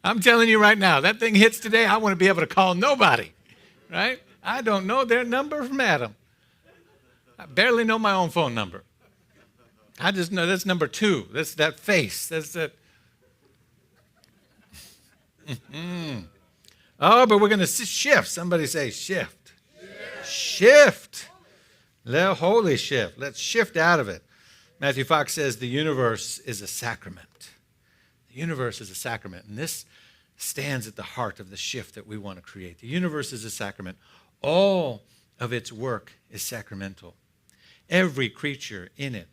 I'm telling you right now, that thing hits today, I want to be able to call nobody, right? I don't know their number from Adam. I barely know my own phone number. I just know that's number 2. That's that face. That's that. Oh, but we're going to shift. Somebody say shift. Shift. Holy shift. Let's shift out of it. Matthew Fox says the universe is a sacrament. The universe is a sacrament. And this stands at the heart of the shift that we want to create. The universe is a sacrament. All of its work is sacramental. Every creature in it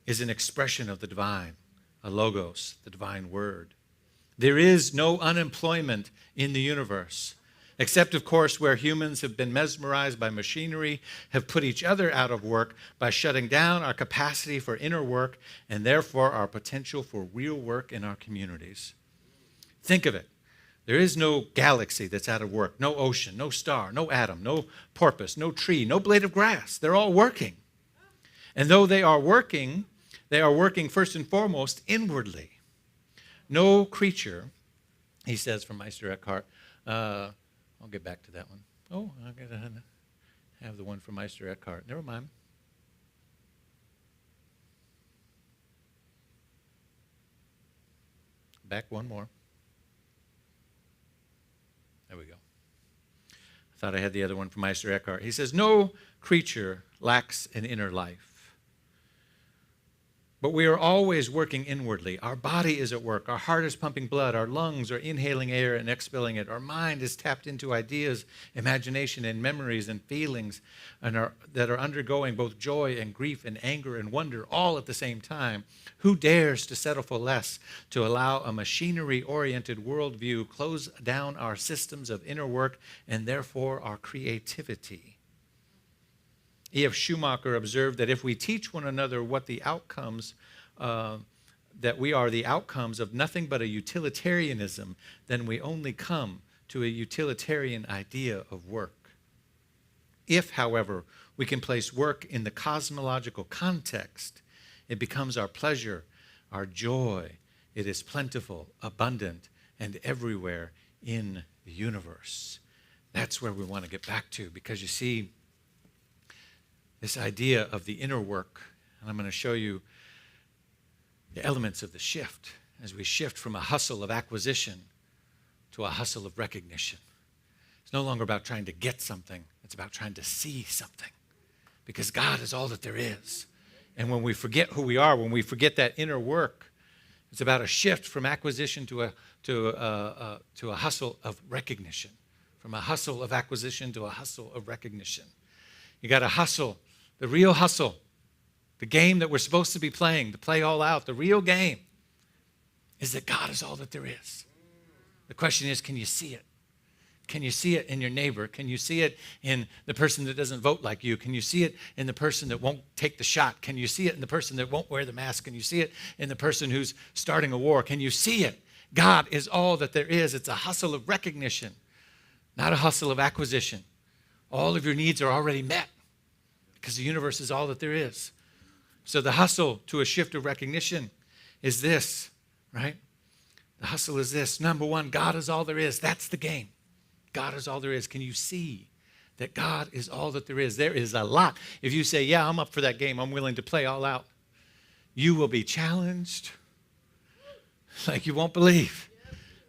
is an expression of the divine, a logos, the divine word. There is no unemployment in the universe, except, of course, where humans have been mesmerized by machinery, have put each other out of work by shutting down our capacity for inner work and therefore our potential for real work in our communities. Think of it. There is no galaxy that's out of work, no ocean, no star, no atom, no porpoise, no tree, no blade of grass. They're all working. And though they are working first and foremost inwardly. No creature, he says from Meister Eckhart, I'll get back to that one. Oh, I'm going to have the one from Meister Eckhart. Never mind. Back one more. There we go. I thought I had the other one from Meister Eckhart. He says, no creature lacks an inner life. But we are always working inwardly. Our body is at work. Our heart is pumping blood. Our lungs are inhaling air and expelling it. Our mind is tapped into ideas, imagination, and memories and feelings that are undergoing both joy and grief and anger and wonder all at the same time. Who dares to settle for less, to allow a machinery-oriented worldview close down our systems of inner work and therefore our creativity? E.F. Schumacher observed that if we teach one another what the outcomes, that we are the outcomes of nothing but a utilitarianism, then we only come to a utilitarian idea of work. If, however, we can place work in the cosmological context, it becomes our pleasure, our joy. It is plentiful, abundant, and everywhere in the universe. That's where we want to get back to, because you see, this idea of the inner work, and I'm going to show you the elements of the shift as we shift from a hustle of acquisition to a hustle of recognition. It's no longer about trying to get something. It's about trying to see something, because God is all that there is. And when we forget who we are, when we forget that inner work, it's about a shift from acquisition to a hustle of recognition, from a hustle of acquisition to a hustle of recognition. You got to hustle. The real hustle, the game that we're supposed to be playing, to play all out, the real game is that God is all that there is. The question is, can you see it? Can you see it in your neighbor? Can you see it in the person that doesn't vote like you? Can you see it in the person that won't take the shot? Can you see it in the person that won't wear the mask? Can you see it in the person who's starting a war? Can you see it? God is all that there is. It's a hustle of recognition, not a hustle of acquisition. All of your needs are already met, because the universe is all that there is. So the hustle to a shift of recognition is this, right? The hustle is this. Number one, God is all there is. That's the game. God is all there is. Can you see that God is all that there is? There is a lot. If you say, yeah, I'm up for that game, I'm willing to play all out, you will be challenged like you won't believe.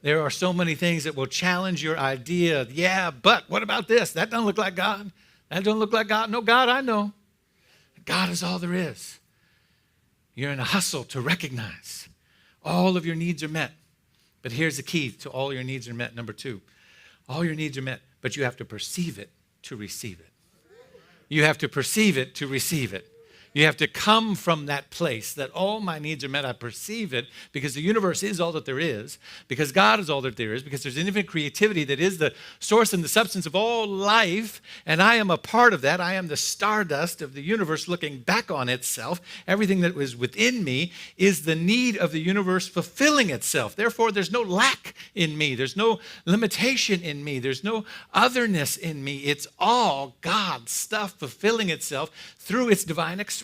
There are so many things that will challenge your idea. Yeah, but what about this? That doesn't look like God. That don't look like God. No, God, I know. God is all there is. You're in a hustle to recognize all of your needs are met. But here's the key to all your needs are met. Number 2, all your needs are met, but you have to perceive it to receive it. You have to perceive it to receive it. You have to come from that place that all my needs are met. I perceive it because the universe is all that there is, because God is all that there is, because there's infinite creativity that is the source and the substance of all life, and I am a part of that. I am the stardust of the universe looking back on itself. Everything that was within me is the need of the universe fulfilling itself. Therefore, there's no lack in me. There's no limitation in me. There's no otherness in me. It's all God's stuff fulfilling itself through its divine expression.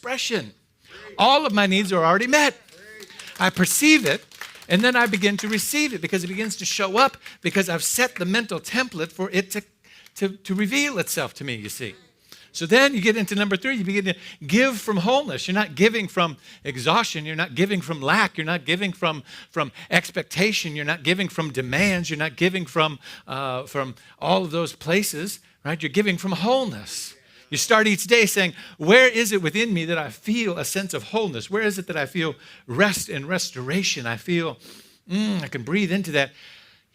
All of my needs are already met. I perceive it, and then I begin to receive it because it begins to show up because I've set the mental template for it to reveal itself to me, you see. So then you get into number 3, you begin to give from wholeness. You're not giving from exhaustion. You're not giving from lack. You're not giving from expectation. You're not giving from demands. You're not giving from all of those places, right? You're giving from wholeness. You start each day saying, where is it within me that I feel a sense of wholeness? Where is it that I feel rest and restoration? I feel, I can breathe into that.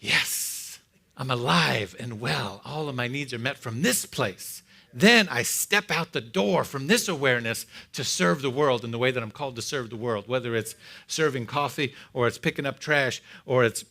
Yes, I'm alive and well. All of my needs are met from this place. Then I step out the door from this awareness to serve the world in the way that I'm called to serve the world, whether it's serving coffee or it's picking up trash or it's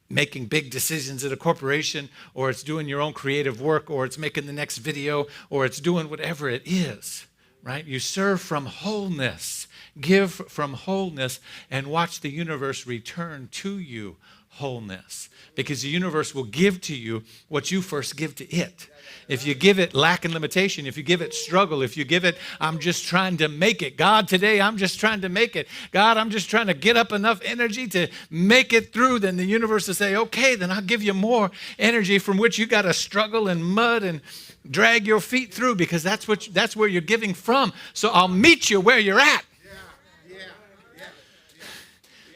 making big decisions at a corporation, or it's doing your own creative work, or it's making the next video, or it's doing whatever it is, right? You serve from wholeness, give from wholeness, and watch the universe return to you wholeness. Because the universe will give to you what you first give to it. If you give it lack and limitation, if you give it struggle, if you give it, I'm just trying to make it. God, today I'm just trying to make it. God, I'm just trying to get up enough energy to make it through. Then the universe will say, okay, then I'll give you more energy from which you got to struggle and mud and drag your feet through, because that's where you're giving from. So I'll meet you where you're at.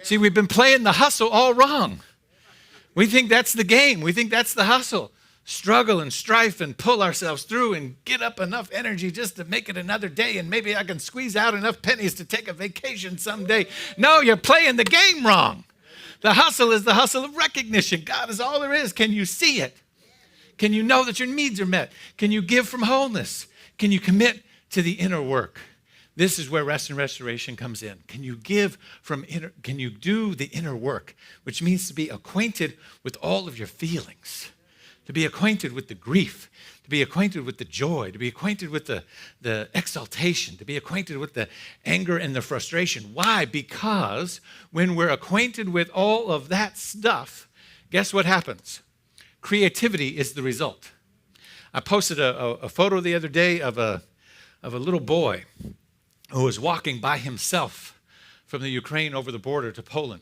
See, we've been playing the hustle all wrong. We think that's the game. We think that's the hustle. Struggle and strife and pull ourselves through and get up enough energy just to make it another day, and maybe I can squeeze out enough pennies to take a vacation someday. No, you're playing the game wrong. The hustle is the hustle of recognition. God is all there is. Can you see it? Can you know that your needs are met? Can you give from wholeness? Can you commit to the inner work? This is where rest and restoration comes in. Can you give from inner, can you do the inner work, which means to be acquainted with all of your feelings, to be acquainted with the grief, to be acquainted with the joy, to be acquainted with the exaltation, to be acquainted with the anger and the frustration. Why? Because when we're acquainted with all of that stuff, guess what happens? Creativity is the result. I posted a photo the other day of a little boy who was walking by himself from the Ukraine over the border to Poland,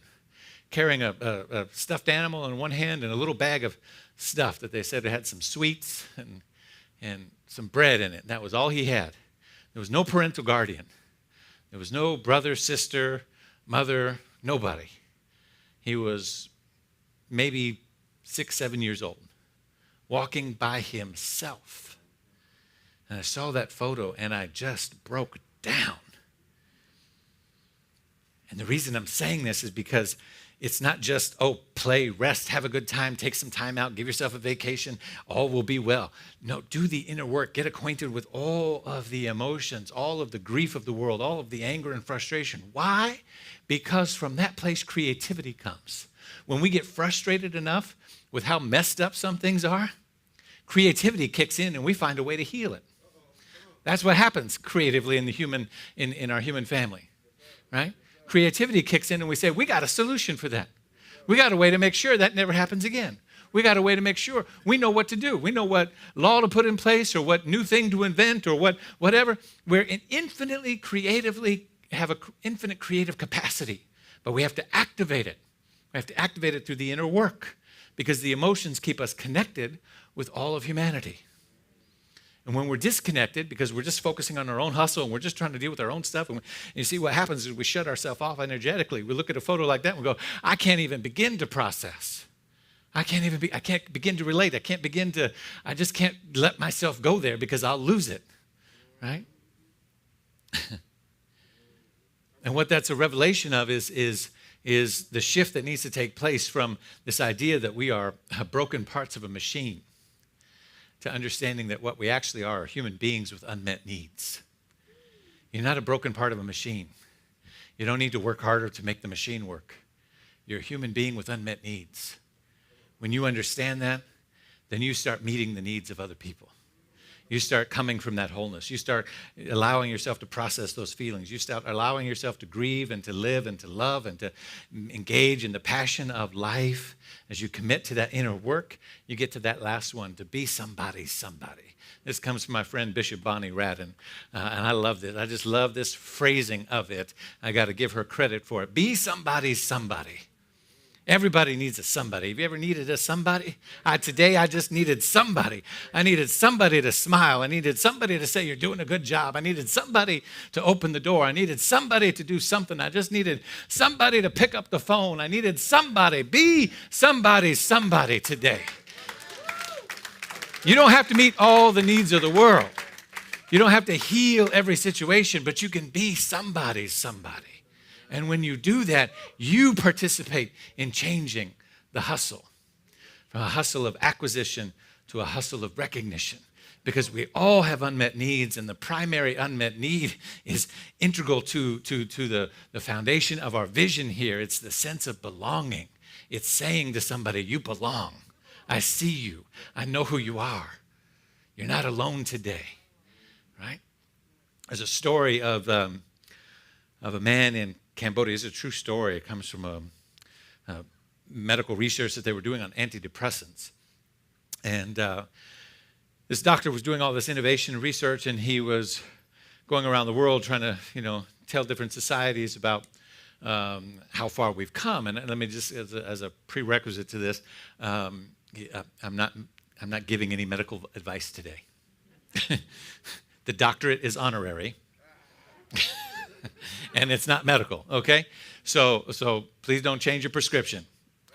carrying a stuffed animal in one hand and a little bag of stuff that they said it had some sweets and some bread in it. That was all he had. There was no parental guardian. There was no brother, sister, mother, nobody. He was maybe 6, 7 years old, walking by himself. And I saw that photo and I just broke down. And the reason I'm saying this is because it's not just, play, rest, have a good time, take some time out, give yourself a vacation, all will be well. No, do the inner work. Get acquainted with all of the emotions, all of the grief of the world, all of the anger and frustration. Why? Because from that place, creativity comes. When we get frustrated enough with how messed up some things are, creativity kicks in and we find a way to heal it. That's what happens creatively in our human family, right? Creativity kicks in and we say, we got a solution for that. We got a way to make sure that never happens again. We got a way to make sure we know what to do. We know what law to put in place or what new thing to invent or whatever. We're infinitely creatively have an infinite creative capacity, but we have to activate it. We have to activate it through the inner work because the emotions keep us connected with all of humanity. And when we're disconnected, because we're just focusing on our own hustle and we're just trying to deal with our own stuff, and you see what happens is we shut ourselves off energetically. We look at a photo like that and we go, I can't even begin to process. I can't begin to relate. I just can't let myself go there because I'll lose it, right? And what that's a revelation of is the shift that needs to take place from this idea that we are broken parts of a machine to understanding that what we actually are human beings with unmet needs. You're not a broken part of a machine. You don't need to work harder to make the machine work. You're a human being with unmet needs. When you understand that, then you start meeting the needs of other people. You start coming from that wholeness. You start allowing yourself to process those feelings. You start allowing yourself to grieve and to live and to love and to engage in the passion of life. As you commit to that inner work, you get to that last one, to be somebody. This comes from my friend Bishop Bonnie Radden, and I love this. I just love this phrasing of it. I got to give her credit for it. Be somebody. Everybody needs a somebody. Have you ever needed a somebody? Today I just needed somebody. I needed somebody to smile. I needed somebody to say you're doing a good job. I needed somebody to open the door. I needed somebody to do something. I just needed somebody to pick up the phone. I needed somebody. Be somebody's somebody today. You don't have to meet all the needs of the world. You don't have to heal every situation, but you can be somebody's somebody. And when you do that, you participate in changing the hustle, from a hustle of acquisition to a hustle of recognition, because we all have unmet needs, and the primary unmet need is integral to the foundation of our vision here. It's the sense of belonging. It's saying to somebody, you belong. I see you. I know who you are. You're not alone today, right? There's a story of a man in Cambodia. It's a true story. It comes from a medical research that they were doing on antidepressants. And this doctor was doing all this innovation and research, and he was going around the world trying to, tell different societies about how far we've come. And let me just, as a prerequisite to this, I'm not giving any medical advice today. The doctorate is honorary. And it's not medical, okay? So please don't change your prescription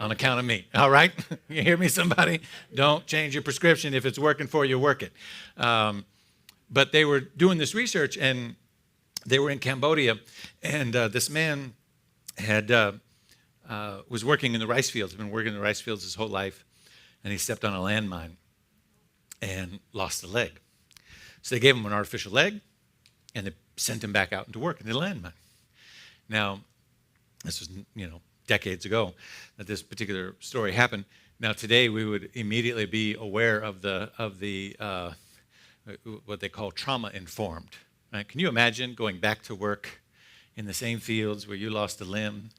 on account of me, all right? You hear me, somebody? Don't change your prescription. If it's working for you, work it. But they were doing this research, and they were in Cambodia, and this man was working in the rice fields. He'd been working in the rice fields his whole life, and he stepped on a landmine and lost a leg. So they gave him an artificial leg, and they sent him back out into work in the landmine. Now, this was, decades ago that this particular story happened. Now, today we would immediately be aware of the what they call trauma-informed. Right? Can you imagine going back to work in the same fields where you lost a limb?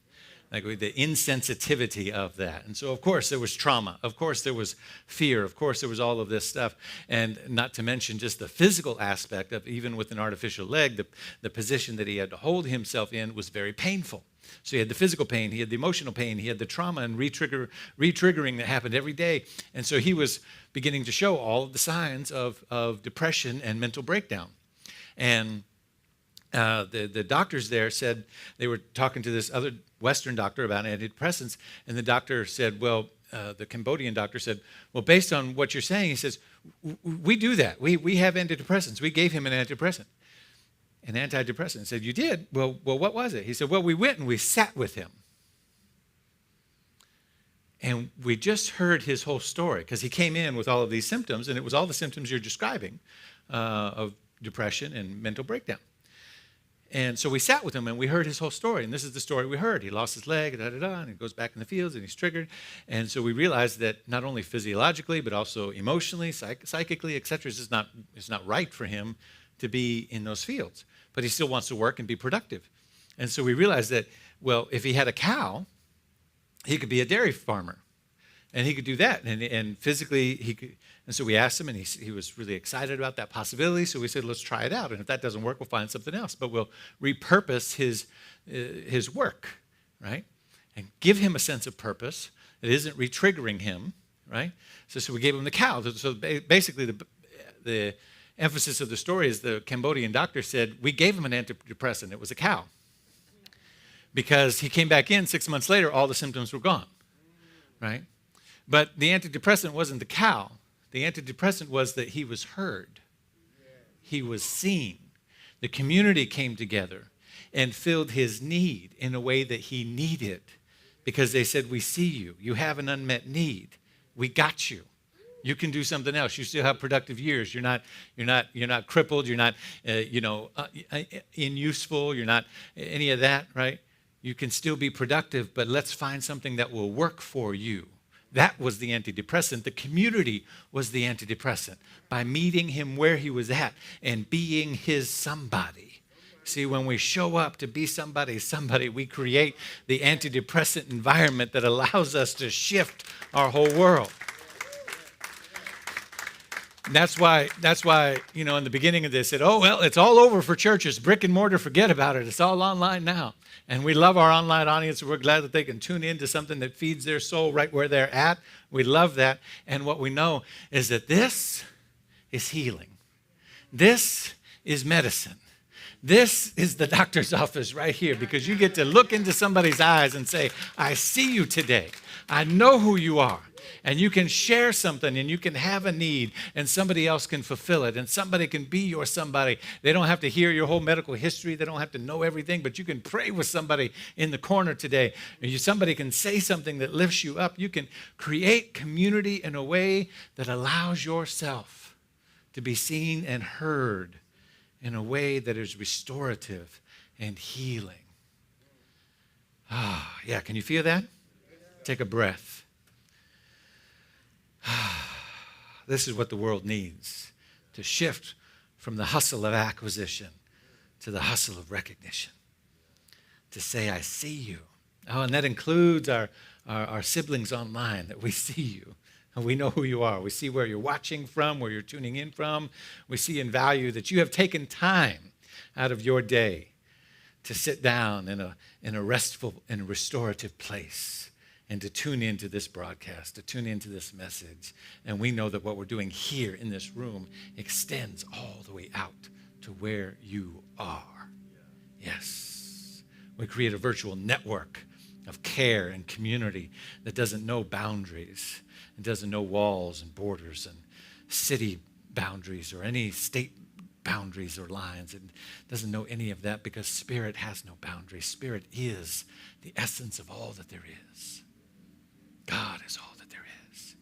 Like the insensitivity of that. And so, of course, there was trauma. Of course, there was fear. Of course, there was all of this stuff. And not to mention just the physical aspect of, even with an artificial leg, the position that he had to hold himself in was very painful. So he had the physical pain, he had the emotional pain, he had the trauma and re-triggering that happened every day. And so he was beginning to show all of the signs of depression and mental breakdown. And the doctors there said, they were talking to this other Western doctor about antidepressants, and the doctor said, the Cambodian doctor said, well, based on what you're saying, he says, we do that. We have antidepressants. We gave him an antidepressant. An antidepressant. Said, you did? Well, what was it? He said, well, we went and we sat with him. And we just heard his whole story, because he came in with all of these symptoms, and it was all the symptoms you're describing of depression and mental breakdown. And so we sat with him and we heard his whole story. And this is the story we heard. He lost his leg, and he goes back in the fields and he's triggered. And so we realized that not only physiologically, but also emotionally, psychically, et cetera, it's not right for him to be in those fields. But he still wants to work and be productive. And so we realized that, well, if he had a cow, he could be a dairy farmer. And he could do that. And physically, he could. And so we asked him, and he was really excited about that possibility. So we said, let's try it out. And if that doesn't work, we'll find something else. But we'll repurpose his work, right? And give him a sense of purpose. It isn't re-triggering him, right? So we gave him the cow. So basically, the emphasis of the story is the Cambodian doctor said, we gave him an antidepressant. It was a cow. Because he came back in 6 months later, all the symptoms were gone, right? But the antidepressant wasn't the cow. The antidepressant was that he was heard. He was seen. The community came together and filled his need in a way that he needed, because they said, we see you. You have an unmet need. We got you. You can do something else. You still have productive years. You're not crippled. You're not unuseful. You're not any of that, right? You can still be productive, but let's find something that will work for you. That was the antidepressant. The community was the antidepressant, by meeting him where he was at and being his somebody. See, when we show up to be somebody, we create the antidepressant environment that allows us to shift our whole world. And that's why, in the beginning of this, said, oh, well, it's all over for churches. Brick and mortar, forget about it. It's all online now. And we love our online audience. We're glad that they can tune in to something that feeds their soul right where they're at. We love that. And what we know is that this is healing. This is medicine. This is the doctor's office right here, because you get to look into somebody's eyes and say, I see you today. I know who you are. And you can share something, and you can have a need, and somebody else can fulfill it, and somebody can be your somebody. They don't have to hear your whole medical history. They don't have to know everything, but you can pray with somebody in the corner today. Somebody can say something that lifts you up. You can create community in a way that allows yourself to be seen and heard in a way that is restorative and healing. Yeah, can you feel that? Take a breath. This is what the world needs, to shift from the hustle of acquisition to the hustle of recognition, to say, I see you. Oh, and that includes our siblings online, that we see you. And we know who you are. We see where you're watching from, where you're tuning in from. We see and value that you have taken time out of your day to sit down in a restful and restorative place, and to tune into this broadcast, to tune into this message. And we know that what we're doing here in this room extends all the way out to where you are. Yes. We create a virtual network of care and community that doesn't know boundaries. It doesn't know walls and borders and city boundaries or any state boundaries or lines. It doesn't know any of that, because Spirit has no boundaries. Spirit is the essence of all that there is. God is all that there is.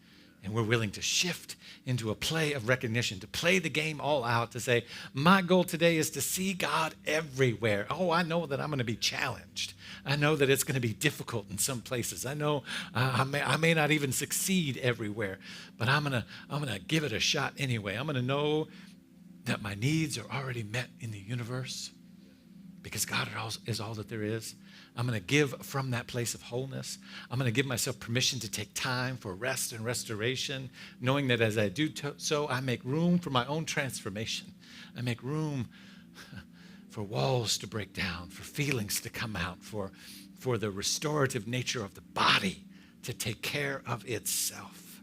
And we're willing to shift into a play of recognition, to play the game all out, to say, my goal today is to see God everywhere. Oh, I know that I'm going to be challenged. I know that it's going to be difficult in some places. I know I may not even succeed everywhere, but I'm going to give it a shot anyway. I'm going to know that my needs are already met in the universe, because God is all that there is. I'm going to give from that place of wholeness. I'm going to give myself permission to take time for rest and restoration, knowing that as I do so, I make room for my own transformation. I make room for walls to break down, for feelings to come out, for the restorative nature of the body to take care of itself.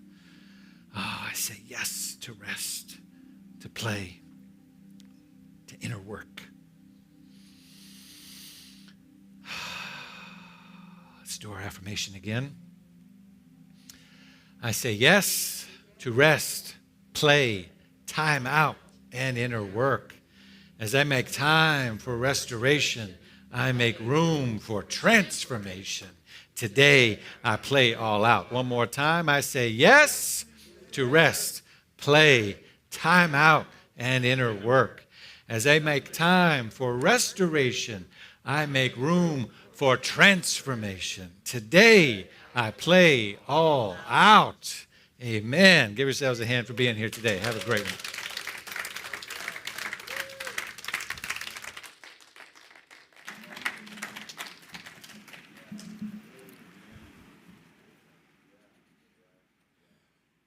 I say yes to rest, to play, to inner work. Let's do our affirmation again. I say yes to rest, play, time out, and inner work. As I make time for restoration, I make room for transformation. Today, I play all out. One more time, I say yes to rest, play, time out, and inner work. As I make time for restoration, I make room for transformation. Today, I play all out. Amen. Give yourselves a hand for being here today. Have a great one.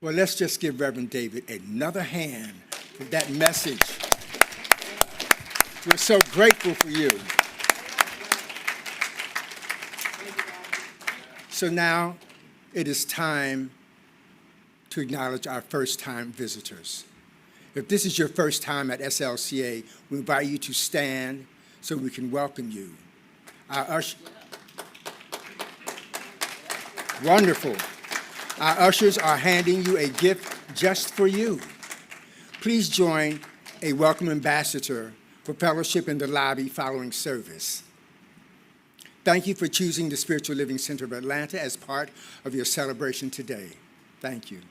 Well, let's just give Reverend David another hand for that message. We're so grateful for you. So now it is time to acknowledge our first-time visitors. If this is your first time at SLCA, we invite you to stand so we can welcome you. Wonderful. Our ushers are handing you a gift just for you. Please join a welcome ambassador for fellowship in the lobby following service. Thank you for choosing the Spiritual Living Center of Atlanta as part of your celebration today. Thank you.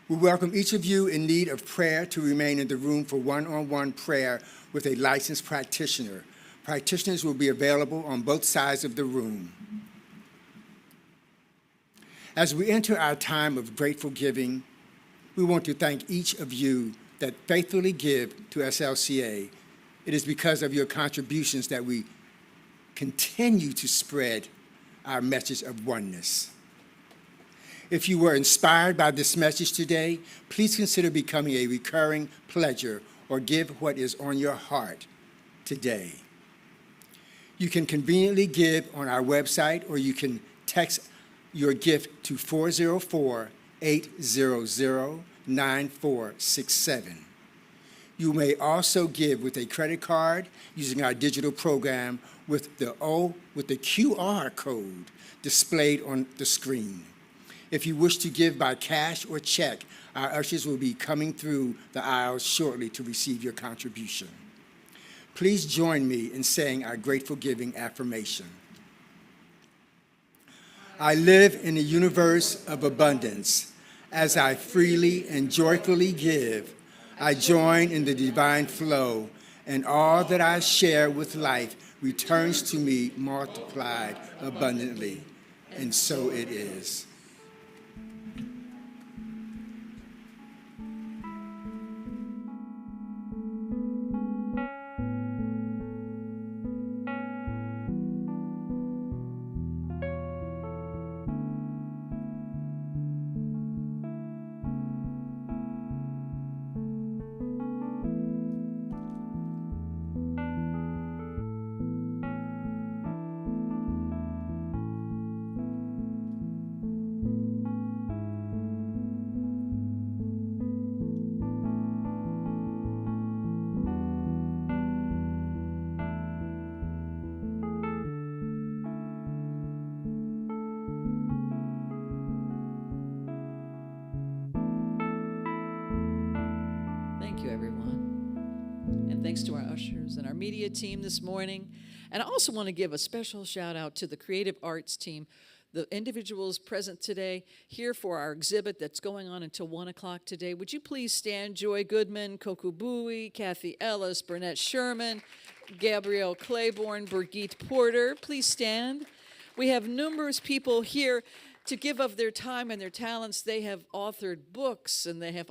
We welcome each of you in need of prayer to remain in the room for one-on-one prayer with a licensed practitioner. Practitioners will be available on both sides of the room. As we enter our time of grateful giving, we want to thank each of you that faithfully give to SLCA. It is because of your contributions that we continue to spread our message of oneness. If you were inspired by this message today, please consider becoming a recurring pledger or give what is on your heart today. You can conveniently give on our website, or you can text your gift to 404-800-9467. You may also give with a credit card using our digital program with the QR code displayed on the screen. If you wish to give by cash or check, our ushers will be coming through the aisles shortly to receive your contribution. Please join me in saying our grateful giving affirmation. I live in a universe of abundance. As I freely and joyfully give, I join in the divine flow, and all that I share with life returns to me multiplied abundantly. And so it is. Thank you, everyone. And thanks to our ushers and our media team this morning. And I also want to give a special shout out to the creative arts team, the individuals present today here for our exhibit that's going on until 1 o'clock today. Would you please stand? Joy Goodman, Coco Bowie, Kathy Ellis, Burnett Sherman, Gabrielle Claiborne, Birgit Porter. Please stand. We have numerous people here to give of their time and their talents. They have authored books, and they have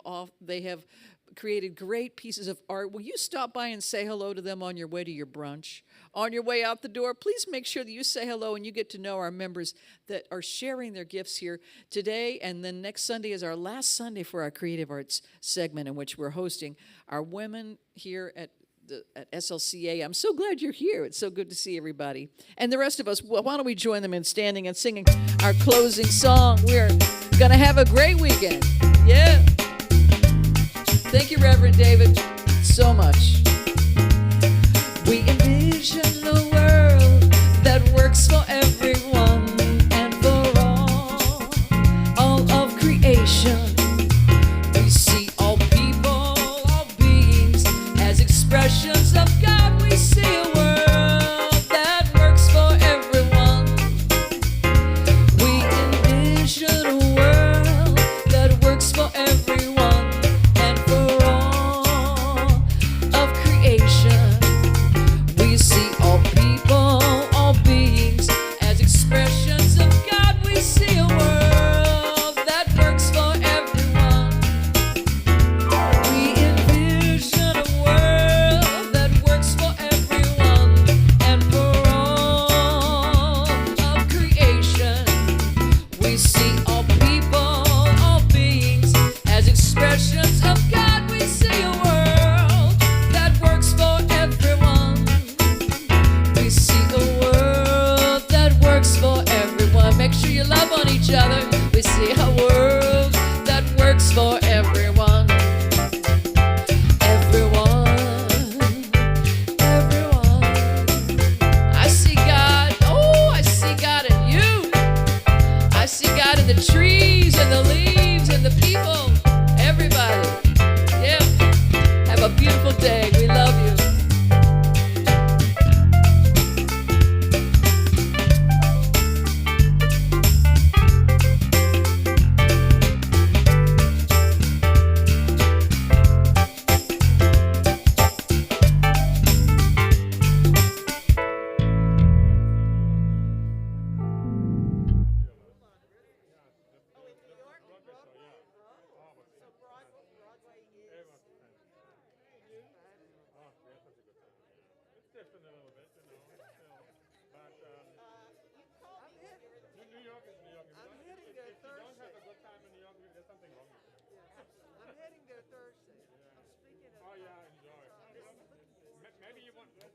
created great pieces of art. Will you stop by and say hello to them on your way to your brunch? On your way out the door, please make sure that you say hello and you get to know our members that are sharing their gifts here today. And then next Sunday is our last Sunday for our Creative Arts segment, in which we're hosting our women here at SLCA. I'm so glad you're here. It's so good to see everybody. And the rest of us, well, why don't we join them in standing and singing our closing song? We're going to have a great weekend. Yeah. Thank you, Reverend David, so much. We envision a world that works for everyone and for all of creation. We see all people, all beings as expressions of God. We see a world that works for everyone. We envision a world that works for everyone. We see all people.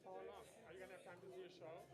Paul, are you gonna have time to see a show?